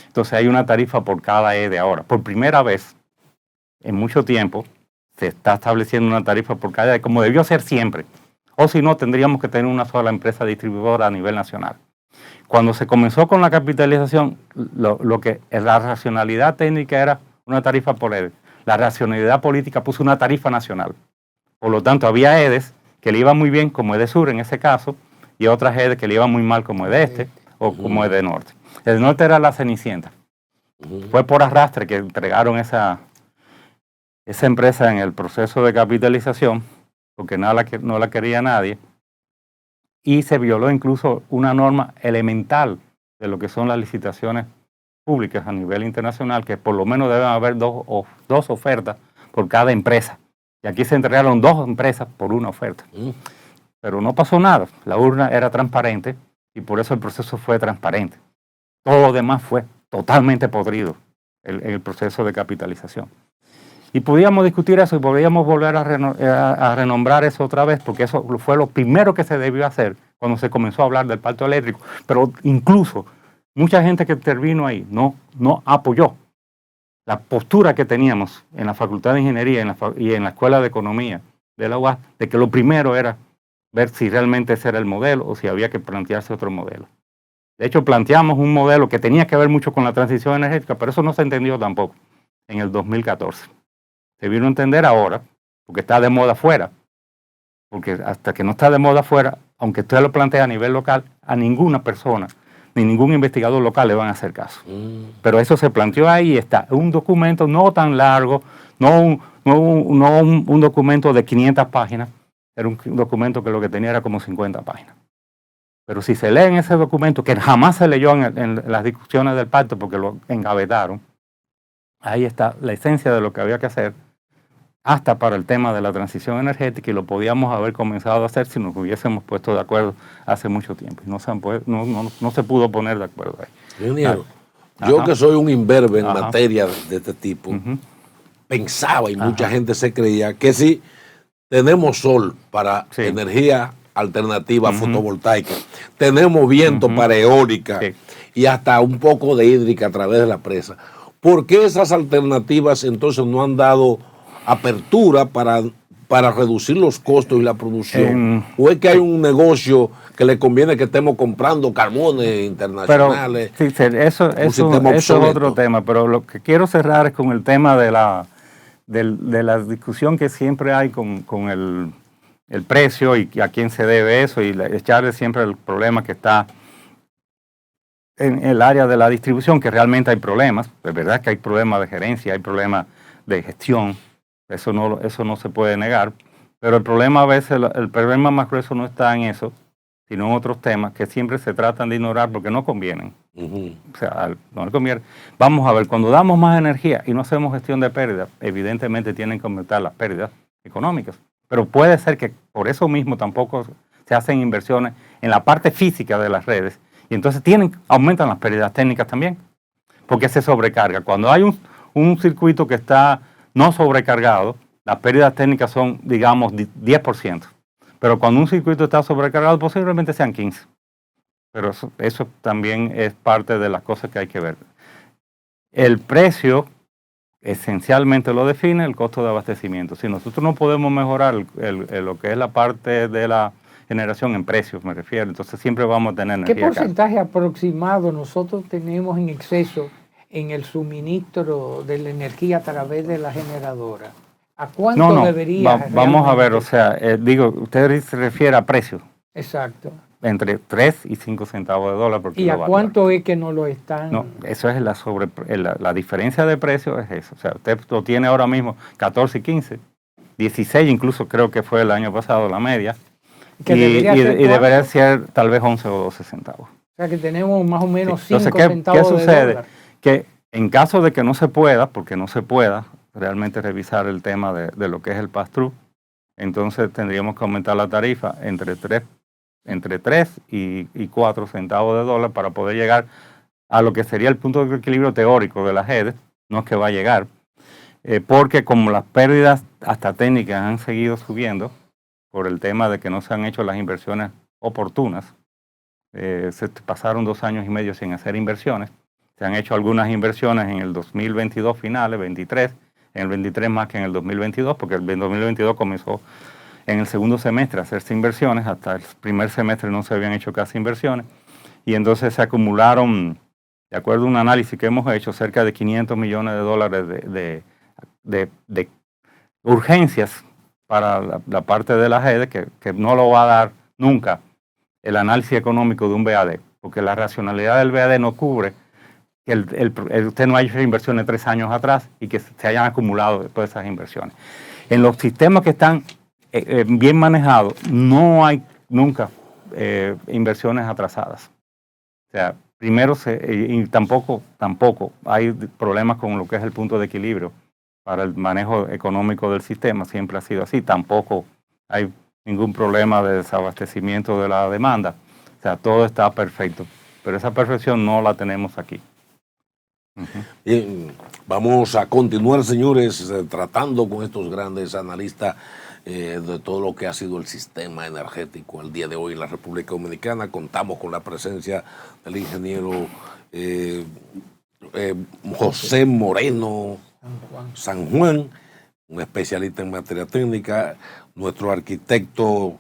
Entonces hay una tarifa por cada EDE ahora. Por primera vez en mucho tiempo se está estableciendo una tarifa por cada EDE, como debió ser siempre. O si no, tendríamos que tener una sola empresa distribuidora a nivel nacional. Cuando se comenzó con la capitalización, la racionalidad técnica era una tarifa por EDE. La racionalidad política puso una tarifa nacional. Por lo tanto, había EDES que le iban muy bien, como EDESUR en ese caso, y otras EDES que le iban muy mal, como EDESTE o como EDENORTE. EDENORTE era la Cenicienta. Fue por arrastre que entregaron esa empresa en el proceso de capitalización, porque no la quería nadie, y se violó incluso una norma elemental de lo que son las licitaciones públicas a nivel internacional, que por lo menos deben haber dos ofertas por cada empresa. Y aquí se entregaron 2 empresas por una oferta. Pero no pasó nada. La urna era transparente y por eso el proceso fue transparente. Todo lo demás fue totalmente podrido en el proceso de capitalización. Y podíamos discutir eso y podíamos volver a renombrar eso otra vez, porque eso fue lo primero que se debió hacer cuando se comenzó a hablar del pacto eléctrico. Pero incluso mucha gente que intervino ahí no apoyó la postura que teníamos en la Facultad de Ingeniería y en la Escuela de Economía de la UAS, de que lo primero era ver si realmente ese era el modelo o si había que plantearse otro modelo. De hecho, planteamos un modelo que tenía que ver mucho con la transición energética, pero eso no se entendió tampoco en el 2014. Se vino a entender ahora, porque está de moda afuera. Porque hasta que no está de moda afuera, aunque usted lo plantea a nivel local, a ninguna persona, ni ningún investigador local le van a hacer caso. Pero eso se planteó ahí, está un documento no tan largo, no un documento de 500 páginas, era un documento que lo que tenía era como 50 páginas. Pero si se lee en ese documento, que jamás se leyó en las discusiones del pacto porque lo engavetaron, ahí está la esencia de lo que había que hacer, hasta para el tema de la transición energética, y lo podíamos haber comenzado a hacer si nos hubiésemos puesto de acuerdo hace mucho tiempo. Y no se pudo poner de acuerdo ahí. Ingeniero, yo que soy un imberbe en materia de este tipo, pensaba, y mucha gente se creía, que si tenemos sol para energía alternativa fotovoltaica, tenemos viento para eólica y hasta un poco de hídrica a través de la presa, ¿por qué esas alternativas entonces no han dado apertura para reducir los costos y la producción? ¿O es que hay un negocio que le conviene que estemos comprando carbones internacionales? Pero, eso es otro tema, pero lo que quiero cerrar es con el tema de la discusión que siempre hay con el precio y a quién se debe eso, y echarle siempre el problema que está en el área de la distribución, que realmente hay problemas. Es verdad que hay problemas de gerencia, hay problemas de gestión. Eso no se puede negar, pero el problema a veces, el problema más grueso no está en eso, sino en otros temas que siempre se tratan de ignorar porque no convienen. O sea, no le conviene. Vamos a ver, cuando damos más energía y no hacemos gestión de pérdidas, evidentemente tienen que aumentar las pérdidas económicas, pero puede ser que por eso mismo tampoco se hacen inversiones en la parte física de las redes, y entonces aumentan las pérdidas técnicas también, porque se sobrecarga. Cuando hay un circuito que está no sobrecargado, las pérdidas técnicas son, digamos, 10%. Pero cuando un circuito está sobrecargado, posiblemente sean 15%. Pero eso también es parte de las cosas que hay que ver. El precio esencialmente lo define el costo de abastecimiento. Si nosotros no podemos mejorar lo que es la parte de la generación en precios, me refiero, entonces siempre vamos a tener energía. ¿Qué porcentaje aproximado nosotros tenemos en exceso en el suministro de la energía a través de la generadora? ¿A cuánto debería? Vamos a ver, o sea, usted se refiere a precios. Exacto. Entre 3 y 5 centavos de dólar por kilovatio. ¿Y a cuánto es que no lo están? No, eso es la diferencia de precio es eso. O sea, usted lo tiene ahora mismo 14 y 15, 16 incluso creo que fue el año pasado la media. Y debería ser tal vez 11 o 12 centavos. O sea que tenemos más o menos 5 Entonces, centavos ¿qué sucede? De dólar. Que en caso de que no se pueda, porque no se pueda realmente revisar el tema de lo que es el pass-through, entonces tendríamos que aumentar la tarifa entre 3 y 4 centavos de dólar para poder llegar a lo que sería el punto de equilibrio teórico de la GED. No es que va a llegar, porque como las pérdidas hasta técnicas han seguido subiendo por el tema de que no se han hecho las inversiones oportunas, se pasaron 2 años y medio sin hacer inversiones. Se han hecho algunas inversiones en el 2022 finales, 23, en el 23 más que en el 2022, porque el 2022 comenzó en el segundo semestre a hacerse inversiones, hasta el primer semestre no se habían hecho casi inversiones, y entonces se acumularon, de acuerdo a un análisis que hemos hecho, cerca de 500 millones de dólares de urgencias para la parte de la GED, que no lo va a dar nunca el análisis económico de un BAD, porque la racionalidad del BAD no cubre que usted no haya hecho inversiones 3 años atrás y que se hayan acumulado después de esas inversiones. En los sistemas que están bien manejados, no hay nunca inversiones atrasadas. O sea, primero y tampoco hay problemas con lo que es el punto de equilibrio para el manejo económico del sistema, siempre ha sido así. Tampoco hay ningún problema de desabastecimiento de la demanda. O sea, todo está perfecto, pero esa perfección no la tenemos aquí. Bien, vamos a continuar, señores, tratando con estos grandes analistas de todo lo que ha sido el sistema energético al día de hoy en la República Dominicana. Contamos con la presencia del ingeniero José Moreno San Juan, un especialista en materia técnica, nuestro arquitecto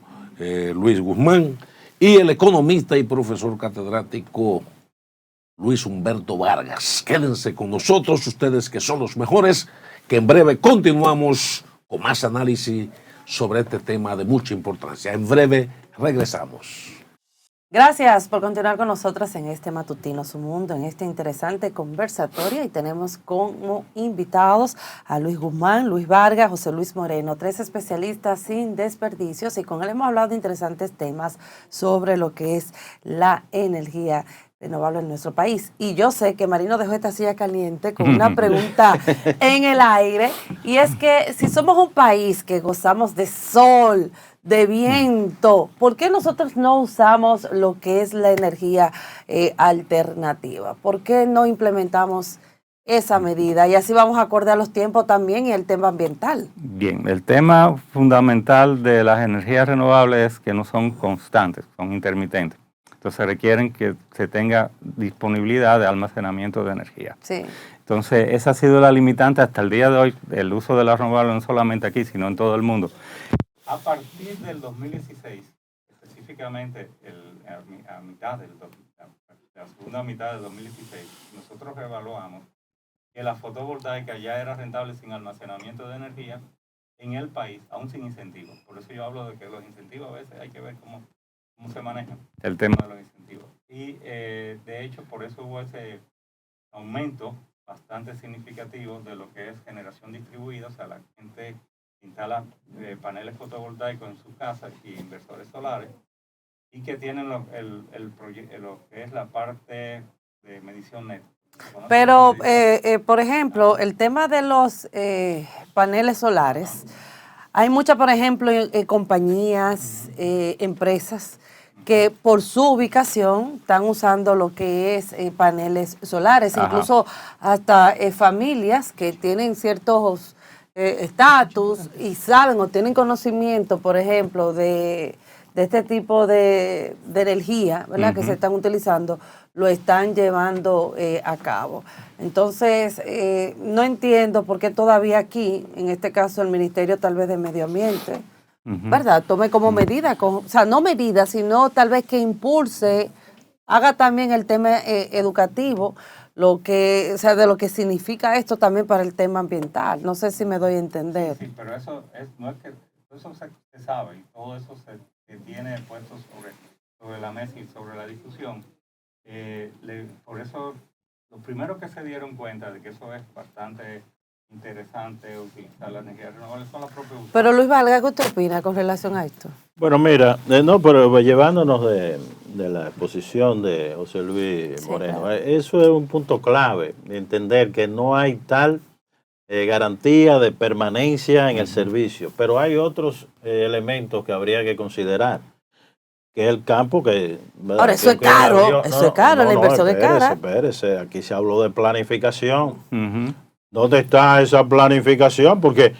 Luis Guzmán, y el economista y profesor catedrático Luis Humberto Vargas. Quédense con nosotros, ustedes que son los mejores, que en breve continuamos con más análisis sobre este tema de mucha importancia. En breve regresamos. Gracias por continuar con nosotros en este Matutino Su Mundo, en este interesante conversatorio, y tenemos como invitados a Luis Guzmán, Luis Vargas, José Luis Moreno, 3 especialistas sin desperdicios, y con él hemos hablado de interesantes temas sobre lo que es la energía renovable en nuestro país. Y yo sé que Marino dejó esta silla caliente con una pregunta en el aire, y es que si somos un país que gozamos de sol, de viento, ¿por qué nosotros no usamos lo que es la energía alternativa? ¿Por qué no implementamos esa medida? Y así vamos a acordar los tiempos también y el tema ambiental. Bien, el tema fundamental de las energías renovables es que no son constantes, son intermitentes. Entonces requieren que se tenga disponibilidad de almacenamiento de energía. Sí. Entonces esa ha sido la limitante hasta el día de hoy, el uso de las renovables no solamente aquí, sino en todo el mundo. A partir del 2016, específicamente a mitad la segunda mitad del 2016, nosotros evaluamos que la fotovoltaica ya era rentable sin almacenamiento de energía en el país, aún sin incentivos. Por eso yo hablo de que los incentivos a veces hay que ver cómo se manejan el tema de los incentivos. Y de hecho por eso hubo ese aumento bastante significativo de lo que es generación distribuida, o sea, la gente instala paneles fotovoltaicos en sus casas y inversores solares, y que tienen lo que es la parte de medición neta. Pero, por ejemplo, el tema de los paneles solares, hay muchas, por ejemplo, compañías, empresas, que por su ubicación están usando lo que es paneles solares, ajá, incluso hasta familias que tienen ciertos estatus y saben o tienen conocimiento, por ejemplo, de este tipo de energía, ¿verdad? Que se están utilizando, lo están llevando a cabo. Entonces, no entiendo por qué todavía aquí, en este caso el Ministerio tal vez de Medio Ambiente, ¿verdad? Tome como medida, o sea, no medida, sino tal vez que impulse, haga también el tema educativo, lo que, o sea, de lo que significa esto también para el tema ambiental. No sé si me doy a entender. Sí, pero eso no es que eso se sabe, y todo eso se tiene puesto sobre la mesa y sobre la discusión. Por eso, lo primero que se dieron cuenta de que eso es bastante interesante utilizar la energía renovable son las propias usuarios. Pero Luis Vargas, ¿qué usted opina con relación a esto? Bueno, mira, no, pero llevándonos de la exposición de José Luis Moreno, claro, eso es un punto clave, entender que no hay tal garantía de permanencia en el servicio, pero hay otros elementos que habría que considerar, que es el campo que... ¿verdad? Ahora, eso es caro, la inversión es cara. Espérese, aquí se habló de planificación. ¿Dónde está esa planificación? Porque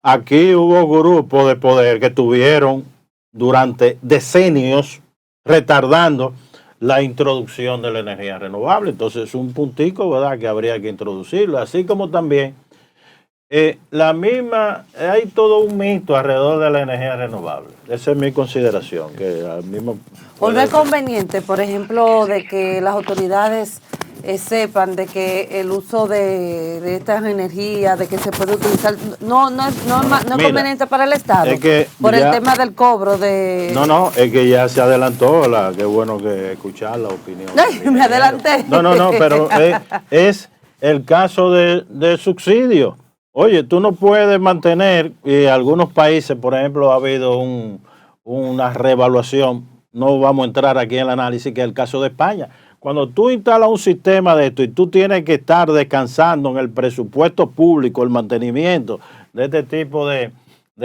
aquí hubo grupos de poder que estuvieron durante decenios retardando la introducción de la energía renovable. Entonces es un puntico, ¿verdad?, que habría que introducirlo. Así como también hay todo un mito alrededor de la energía renovable. Esa es mi consideración. Que al mismo ¿O no es conveniente, por ejemplo, de que las autoridades sepan de que el uso de estas energías, de que se puede utilizar, no es conveniente para el Estado? Es que por el tema del cobro de... No, es que ya se adelantó, qué bueno que escuchar la opinión. Me adelanté. No, pero es el caso de subsidio. Oye, tú no puedes mantener, y en algunos países, por ejemplo, ha habido una reevaluación, no vamos a entrar aquí en el análisis, que es el caso de España. Cuando tú instalas un sistema de esto y tú tienes que estar descansando en el presupuesto público, el mantenimiento de este tipo de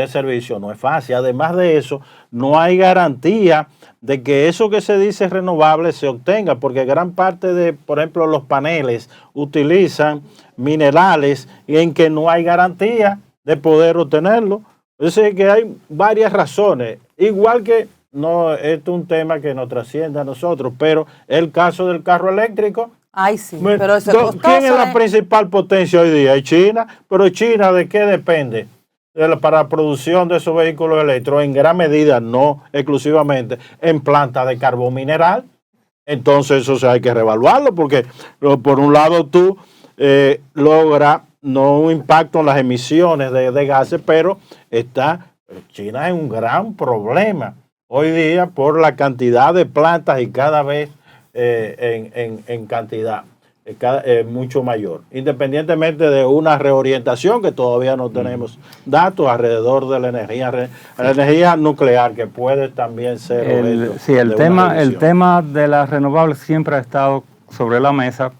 servicio, no es fácil. Además de eso, no hay garantía de que eso que se dice renovable se obtenga, porque gran parte de, por ejemplo, los paneles utilizan minerales en que no hay garantía de poder obtenerlo. Es decir, que hay varias razones, igual que no, esto es un tema que nos trasciende a nosotros, pero el caso del carro eléctrico. Ay, sí, pero eso es costoso, ¿quién es la principal potencia hoy día? ¿Es China? Pero China, ¿de qué depende? para la producción de esos vehículos eléctricos en gran medida, no exclusivamente, en plantas de carbón mineral. Entonces eso hay que reevaluarlo porque por un lado tú logras no un impacto en las emisiones de gases, pero China es un gran problema hoy día por la cantidad de plantas y cada vez en cantidad mucho mayor, independientemente de una reorientación que todavía no tenemos datos alrededor de la energía nuclear, que puede también ser el tema de las renovables siempre ha estado sobre la mesa.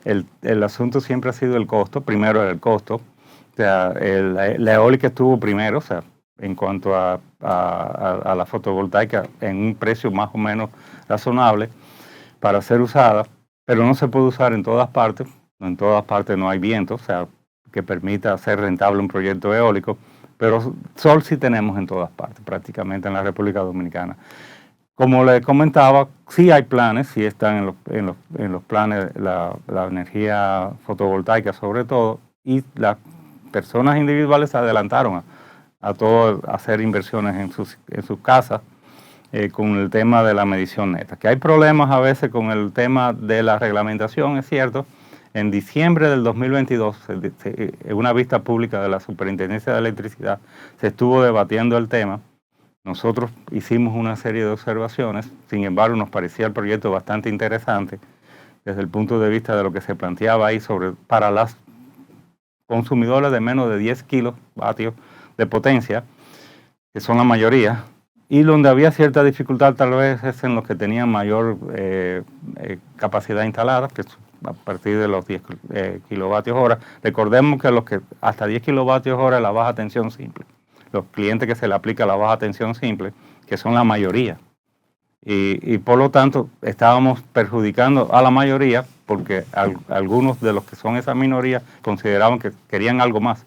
El asunto siempre ha sido el costo. Primero era el costo, o sea, la eólica estuvo primero, o sea, en cuanto a la fotovoltaica, en un precio más o menos razonable para ser usada, pero no se puede usar en todas partes. En todas partes no hay viento, o sea, que permita hacer rentable un proyecto eólico, pero sol sí tenemos en todas partes, prácticamente en la República Dominicana. Como le comentaba, sí hay planes, sí están en los planes la energía fotovoltaica sobre todo, y las personas individuales se adelantaron a todo hacer inversiones en sus casas con el tema de la medición neta. Que hay problemas a veces con el tema de la reglamentación, es cierto. En diciembre del 2022, en una vista pública de la Superintendencia de Electricidad, se estuvo debatiendo el tema. Nosotros hicimos una serie de observaciones, sin embargo nos parecía el proyecto bastante interesante desde el punto de vista de lo que se planteaba ahí para las consumidoras de menos de 10 kilovatios de potencia, que son la mayoría, y donde había cierta dificultad tal vez es en los que tenían mayor capacidad instalada, que es a partir de los 10 kilovatios hora. Recordemos que los que hasta 10 kilovatios hora es la baja tensión simple. Los clientes que se le aplica la baja tensión simple, que son la mayoría. Y por lo tanto estábamos perjudicando a la mayoría porque algunos de los que son esa minoría consideraban que querían algo más.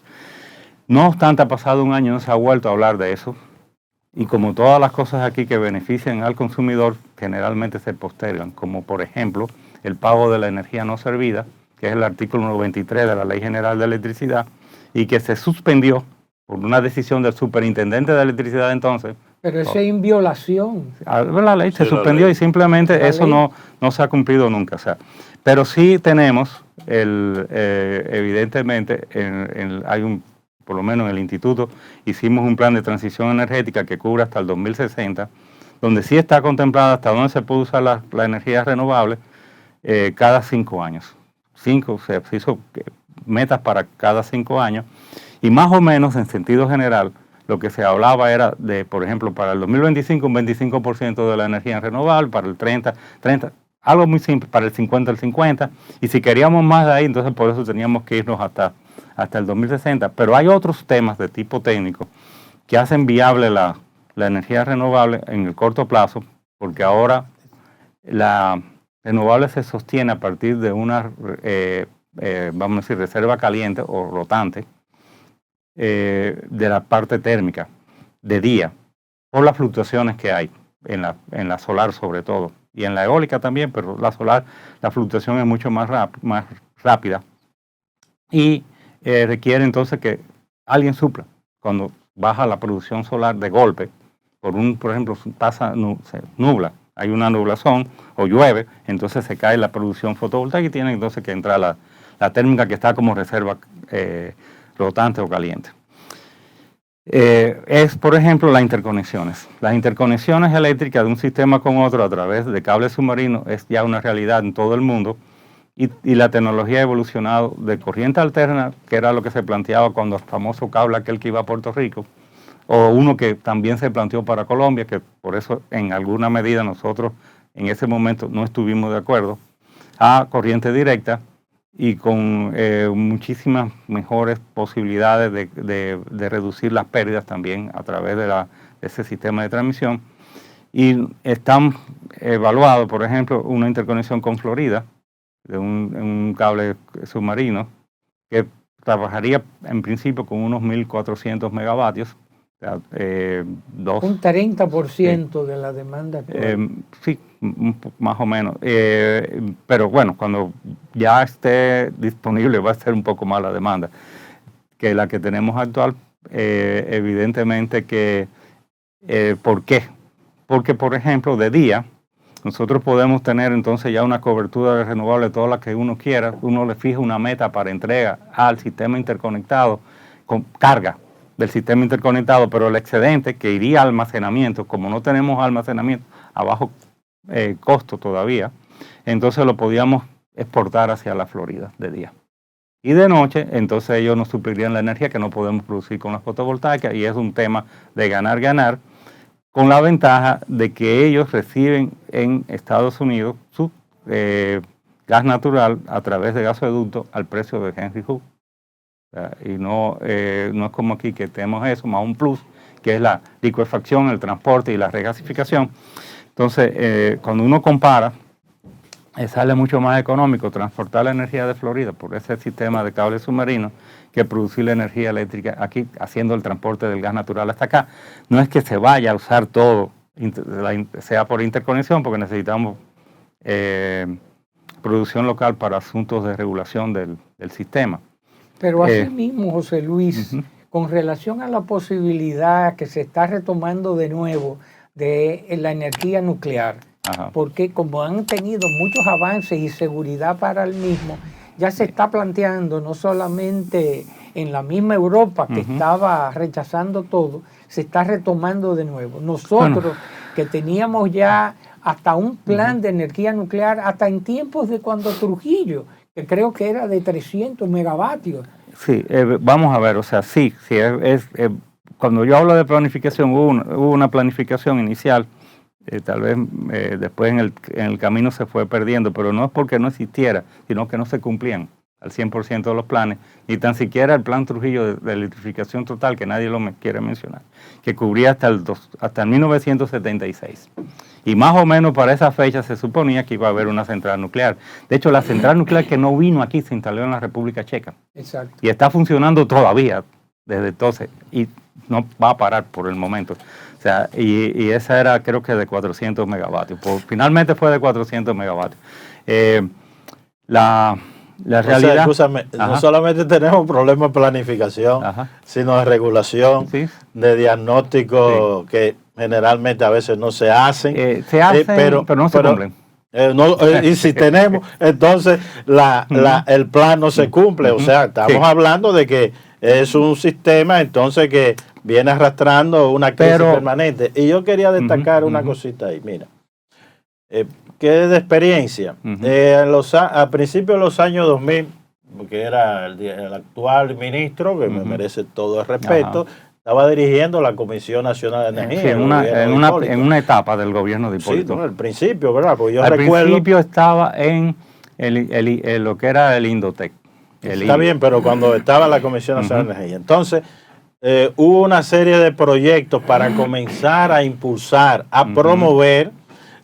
No obstante, ha pasado un año, no se ha vuelto a hablar de eso. Y como todas las cosas aquí que benefician al consumidor, generalmente se postergan, como por ejemplo el pago de la energía no servida, que es el artículo 93 de la Ley General de Electricidad, y que se suspendió por una decisión del superintendente de electricidad entonces. Pero eso es en violación. La ley se suspendió y simplemente eso no se ha cumplido nunca. O sea, pero sí tenemos, evidentemente, por lo menos en el instituto, hicimos un plan de transición energética que cubre hasta el 2060, donde sí está contemplada hasta dónde se puede usar la energía renovable cada 5 años. Se hizo metas para cada 5 años. Y más o menos, en sentido general, lo que se hablaba era de, por ejemplo, para el 2025 un 25% de la energía renovable, para el 30, algo muy simple, para el 50 el 50, y si queríamos más de ahí, entonces por eso teníamos que irnos hasta el 2060. Pero hay otros temas de tipo técnico que hacen viable la energía renovable en el corto plazo, porque ahora la renovable se sostiene a partir de una, vamos a decir, reserva caliente o rotante, de la parte térmica de día, por las fluctuaciones que hay en la solar sobre todo, y en la eólica también, pero la solar, la fluctuación es mucho más rápida y requiere entonces que alguien supla. Cuando baja la producción solar de golpe, por ejemplo, se nubla, hay una nublazón o llueve, entonces se cae la producción fotovoltaica y tiene entonces que entrar la térmica que está como reserva rotante o caliente. Es, por ejemplo, las interconexiones. Las interconexiones eléctricas de un sistema con otro a través de cables submarinos es ya una realidad en todo el mundo y la tecnología ha evolucionado de corriente alterna, que era lo que se planteaba cuando el famoso cable aquel que iba a Puerto Rico, o uno que también se planteó para Colombia, que por eso en alguna medida nosotros en ese momento no estuvimos de acuerdo, a corriente directa, y con muchísimas mejores posibilidades de reducir las pérdidas también a través de ese sistema de transmisión. Y están evaluados, por ejemplo, una interconexión con Florida, de un cable submarino, que trabajaría en principio con unos 1.400 megavatios. Un 30% de la demanda actual. Sí, más o menos. Pero bueno, cuando ya esté disponible va a ser un poco más la demanda que la que tenemos actual. evidentemente que, ¿por qué? Porque, por ejemplo, de día, nosotros podemos tener entonces ya una cobertura de renovables, todas las que uno quiera. Uno le fija una meta para entrega al sistema interconectado, con carga del sistema interconectado, pero el excedente que iría a almacenamiento, como no tenemos almacenamiento a bajo costo todavía, entonces lo podíamos exportar hacia la Florida de día. Y de noche, entonces ellos nos suplirían la energía que no podemos producir con las fotovoltaicas, y es un tema de ganar-ganar, con la ventaja de que ellos reciben en Estados Unidos su gas natural a través de gasoducto al precio de Henry Hub. Y no es como aquí que tenemos eso, más un plus, que es la licuefacción, el transporte y la regasificación. Entonces, cuando uno compara, sale mucho más económico transportar la energía de Florida por ese sistema de cables submarinos que producir la energía eléctrica aquí, haciendo el transporte del gas natural hasta acá. No es que se vaya a usar todo, sea por interconexión, porque necesitamos producción local para asuntos de regulación del sistema. Pero así mismo, José Luis, con relación a la posibilidad que se está retomando de nuevo de la energía nuclear, porque como han tenido muchos avances y seguridad para el mismo, ya se está planteando no solamente en la misma Europa que estaba rechazando todo, se está retomando de nuevo. Nosotros que teníamos ya hasta un plan de energía nuclear, hasta en tiempos de cuando Trujillo, que creo que era de 300 megavatios. Sí, vamos a ver, o sea, sí, cuando yo hablo de planificación, hubo una planificación inicial, tal vez después en el camino se fue perdiendo, pero no es porque no existiera, sino que no se cumplían al 100% de los planes, ni tan siquiera el plan Trujillo de electrificación total, que nadie lo quiere mencionar, que cubría hasta el 1976. Y más o menos para esa fecha se suponía que iba a haber una central nuclear. De hecho, la central nuclear que no vino aquí se instaló en la República Checa. Exacto. Y está funcionando todavía desde entonces, y no va a parar por el momento. O sea, y esa era, creo que de 400 megavatios. Finalmente fue de 400 megavatios. La realidad... O sea, escúchame, no solamente tenemos problemas de planificación, sino de regulación, de diagnóstico que generalmente a veces no se hacen. Se hacen, pero no se cumplen. Y si tenemos, entonces el plan no se cumple. O sea, estamos hablando de que es un sistema entonces que viene arrastrando una crisis permanente. Y yo quería destacar una cosita ahí. Mira, que es de experiencia. A principios de los años 2000, que era el actual ministro, que me merece todo el respeto, estaba dirigiendo la Comisión Nacional de Energía. Sí, en una etapa del gobierno de Hipólito. Sí, al principio, ¿verdad? Porque yo al recuerdo, principio estaba en lo que era el Indotec. Está bien, pero cuando estaba la Comisión Nacional de Energía. Entonces, hubo una serie de proyectos para comenzar a impulsar, a promover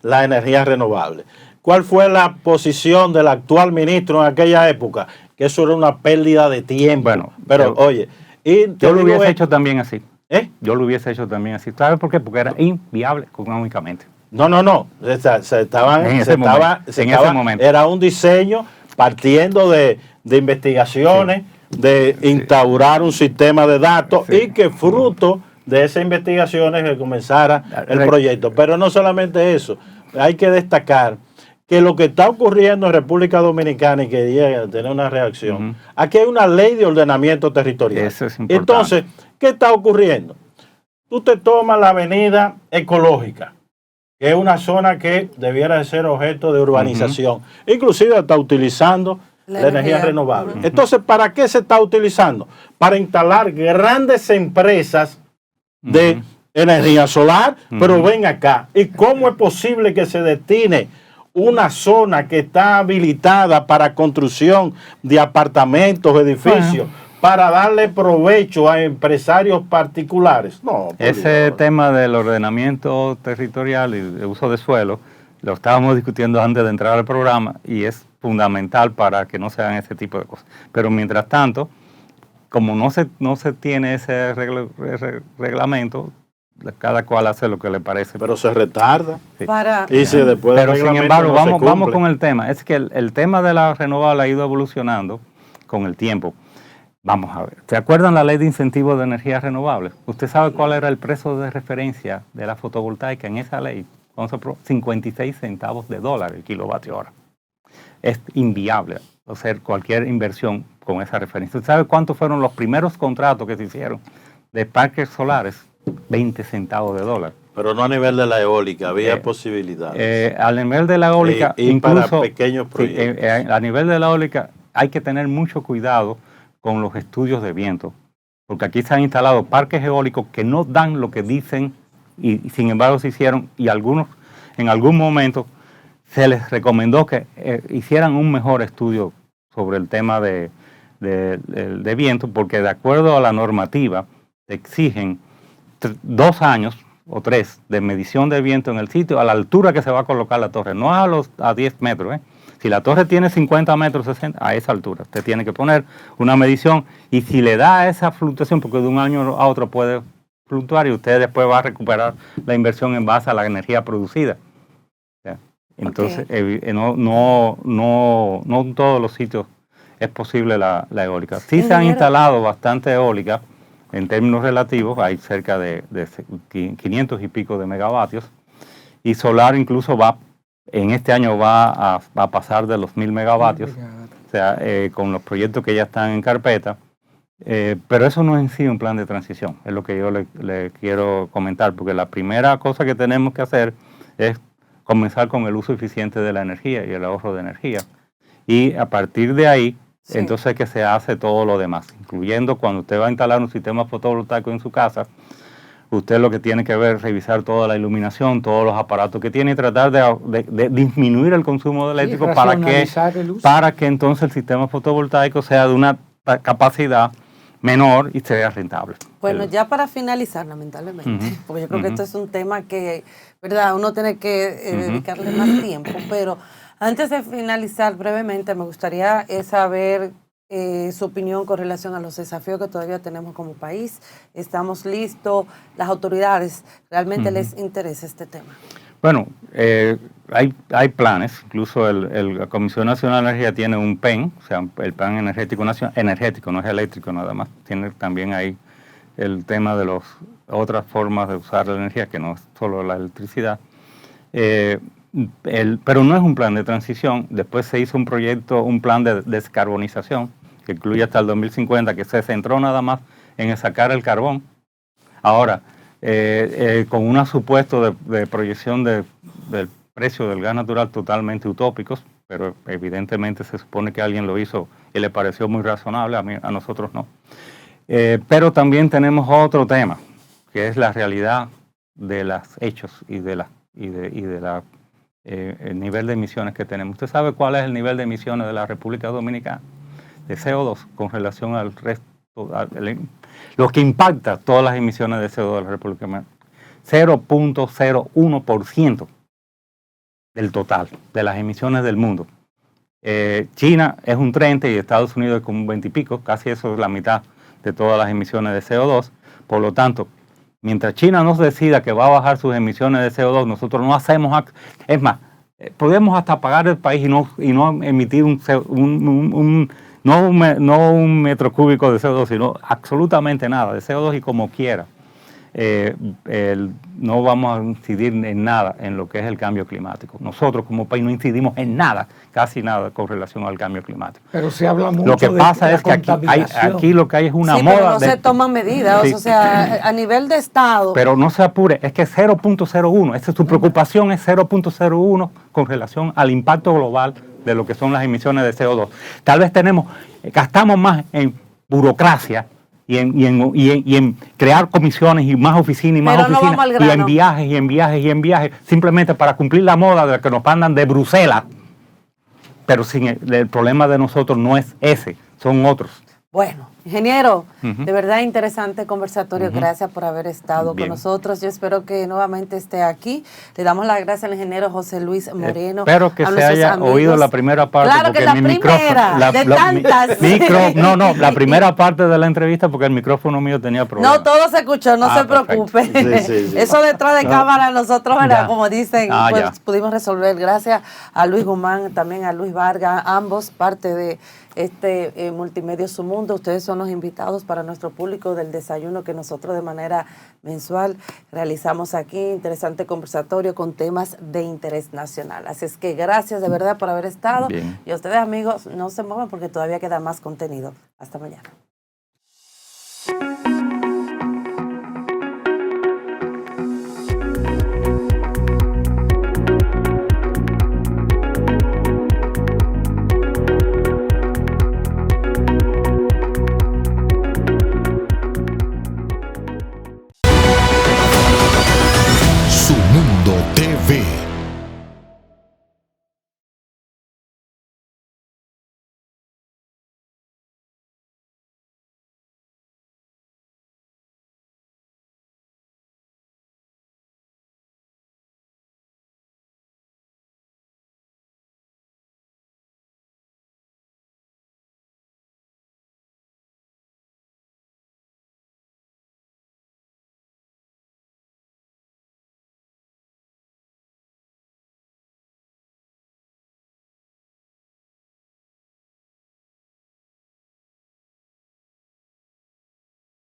la energía renovable. ¿Cuál fue la posición del actual ministro en aquella época? Que eso era una pérdida de tiempo. Bueno, pero oye... yo lo hubiese hecho también así. Yo lo hubiese hecho también así. ¿Sabes por qué? Porque era inviable económicamente. No. Era un diseño partiendo de investigaciones, de instaurar un sistema de datos y que fruto de esas investigaciones que comenzara el proyecto. Pero no solamente eso, hay que destacar que lo que está ocurriendo en República Dominicana y que llega a tener una reacción, aquí hay una ley de ordenamiento territorial. Eso es importante. Entonces, ¿qué está ocurriendo? Tú te tomas la avenida ecológica, que es una zona que debiera de ser objeto de urbanización, inclusive está utilizando la energía renovable. Entonces, ¿para qué se está utilizando? Para instalar grandes empresas de energía solar, pero ven acá, ¿y cómo es posible que se destine una zona que está habilitada para construcción de apartamentos, edificios, para darle provecho a empresarios particulares? No. Ese tema del ordenamiento territorial y de uso de suelo lo estábamos discutiendo antes de entrar al programa y es fundamental para que no se hagan ese tipo de cosas. Pero mientras tanto, como no se tiene ese reglamento, cada cual hace lo que le parece. Pero se retarda. Sí. Y si después pero sin embargo, vamos con el tema. Es que el tema de la renovable ha ido evolucionando con el tiempo. Vamos a ver. ¿Se acuerdan la ley de incentivos de energías renovables? ¿Usted sabe cuál era el precio de referencia de la fotovoltaica en esa ley? 56 centavos de dólar el kilovatio hora. Es inviable hacer cualquier inversión con esa referencia. ¿Usted sabe cuántos fueron los primeros contratos que se hicieron de parques solares? 20 centavos de dólar. Pero no a nivel de la eólica, había posibilidades. Al nivel de la eólica, y incluso para pequeños proyectos. A nivel de la eólica hay que tener mucho cuidado con los estudios de viento, porque aquí se han instalado parques eólicos que no dan lo que dicen y sin embargo se hicieron, y algunos en algún momento se les recomendó que hicieran un mejor estudio sobre el tema de viento, porque de acuerdo a la normativa te exigen 2 años o 3 de medición de viento en el sitio a la altura que se va a colocar la torre, no a 10 metros. Si la torre tiene 50 metros, 60, a esa altura usted tiene que poner una medición, y si le da esa fluctuación, porque de un año a otro puede fluctuar y usted después va a recuperar la inversión en base a la energía producida. Entonces, no en todos los sitios es posible la eólica. Sí se han instalado bastante eólica en términos relativos, hay cerca de 500 y pico de megavatios, y solar incluso en este año va a pasar de los 1000 megavatios, o sea, con los proyectos que ya están en carpeta, pero eso no es en sí un plan de transición, es lo que yo le quiero comentar, porque la primera cosa que tenemos que hacer es comenzar con el uso eficiente de la energía y el ahorro de energía, y a partir de ahí, entonces que se hace todo lo demás, incluyendo cuando usted va a instalar un sistema fotovoltaico en su casa, usted lo que tiene que ver es revisar toda la iluminación, todos los aparatos que tiene, y tratar de disminuir el consumo eléctrico para que entonces el sistema fotovoltaico sea de una capacidad menor y sea rentable. Bueno, ya para finalizar, lamentablemente, porque yo creo que esto es un tema que, ¿verdad?, uno tiene que dedicarle más tiempo, pero antes de finalizar brevemente, me gustaría saber su opinión con relación a los desafíos que todavía tenemos como país. ¿Estamos listos? ¿Las autoridades realmente les interesa este tema? Bueno, hay planes, incluso la Comisión Nacional de Energía tiene un PEN, o sea, el Plan Energético Nacional, energético, no es eléctrico nada más, tiene también ahí el tema de otras formas de usar la energía, que no es solo la electricidad, pero no es un plan de transición. Después se hizo un plan de descarbonización, que incluye hasta el 2050, que se centró nada más en sacar el carbón. Ahora, con un supuesto de proyección del precio del gas natural totalmente utópicos, pero evidentemente se supone que alguien lo hizo y le pareció muy razonable, a nosotros no. Pero también tenemos otro tema, que es la realidad de los hechos y el nivel de emisiones que tenemos. ¿Usted sabe cuál es el nivel de emisiones de la República Dominicana de CO2 con relación al resto, lo que impacta todas las emisiones de CO2 de la República Dominicana? 0.01% del total de las emisiones del mundo. China es un 30% y Estados Unidos es como un 20 y pico, casi eso es la mitad de todas las emisiones de CO2. Por lo tanto, mientras China no decida que va a bajar sus emisiones de CO2, nosotros no hacemos... Es más, podemos hasta pagar el país y no emitir no un metro cúbico de CO2, sino absolutamente nada de CO2, y como quiera. No vamos a incidir en nada en lo que es el cambio climático. Nosotros como país no incidimos en nada, casi nada con relación al cambio climático. Pero se habla mucho de lo que pasa es que aquí lo que hay es una moda. Pero no se toman medidas, o sea, a nivel de Estado. Pero no se apure, es que 0.01, su preocupación es 0.01 con relación al impacto global de lo que son las emisiones de CO2. Tal vez gastamos más en burocracia y en crear comisiones y más oficinas y más oficinas, y en viajes, simplemente para cumplir la moda de la que nos mandan de Bruselas. Pero el problema de nosotros no es ese, son otros. Bueno, ingeniero, de verdad interesante conversatorio. Gracias por haber estado con nosotros. Yo espero que nuevamente esté aquí. Le damos las gracias al ingeniero José Luis Moreno. Espero que se haya oído la primera parte. Claro que la primera, de tantas. La primera parte de la entrevista, porque el micrófono mío tenía problemas. No, todo se escuchó, no se preocupe. Sí. Eso detrás de cámara nosotros, como dicen, pues pudimos resolver. Gracias a Luis Guzmán, también a Luis Vargas, ambos parte de este Multimedia Su Mundo. Ustedes son los invitados para nuestro público del desayuno que nosotros de manera mensual realizamos aquí. Interesante conversatorio con temas de interés nacional. Así es que gracias de verdad por haber estado. Bien. Y a ustedes, amigos, no se muevan porque todavía queda más contenido. Hasta mañana.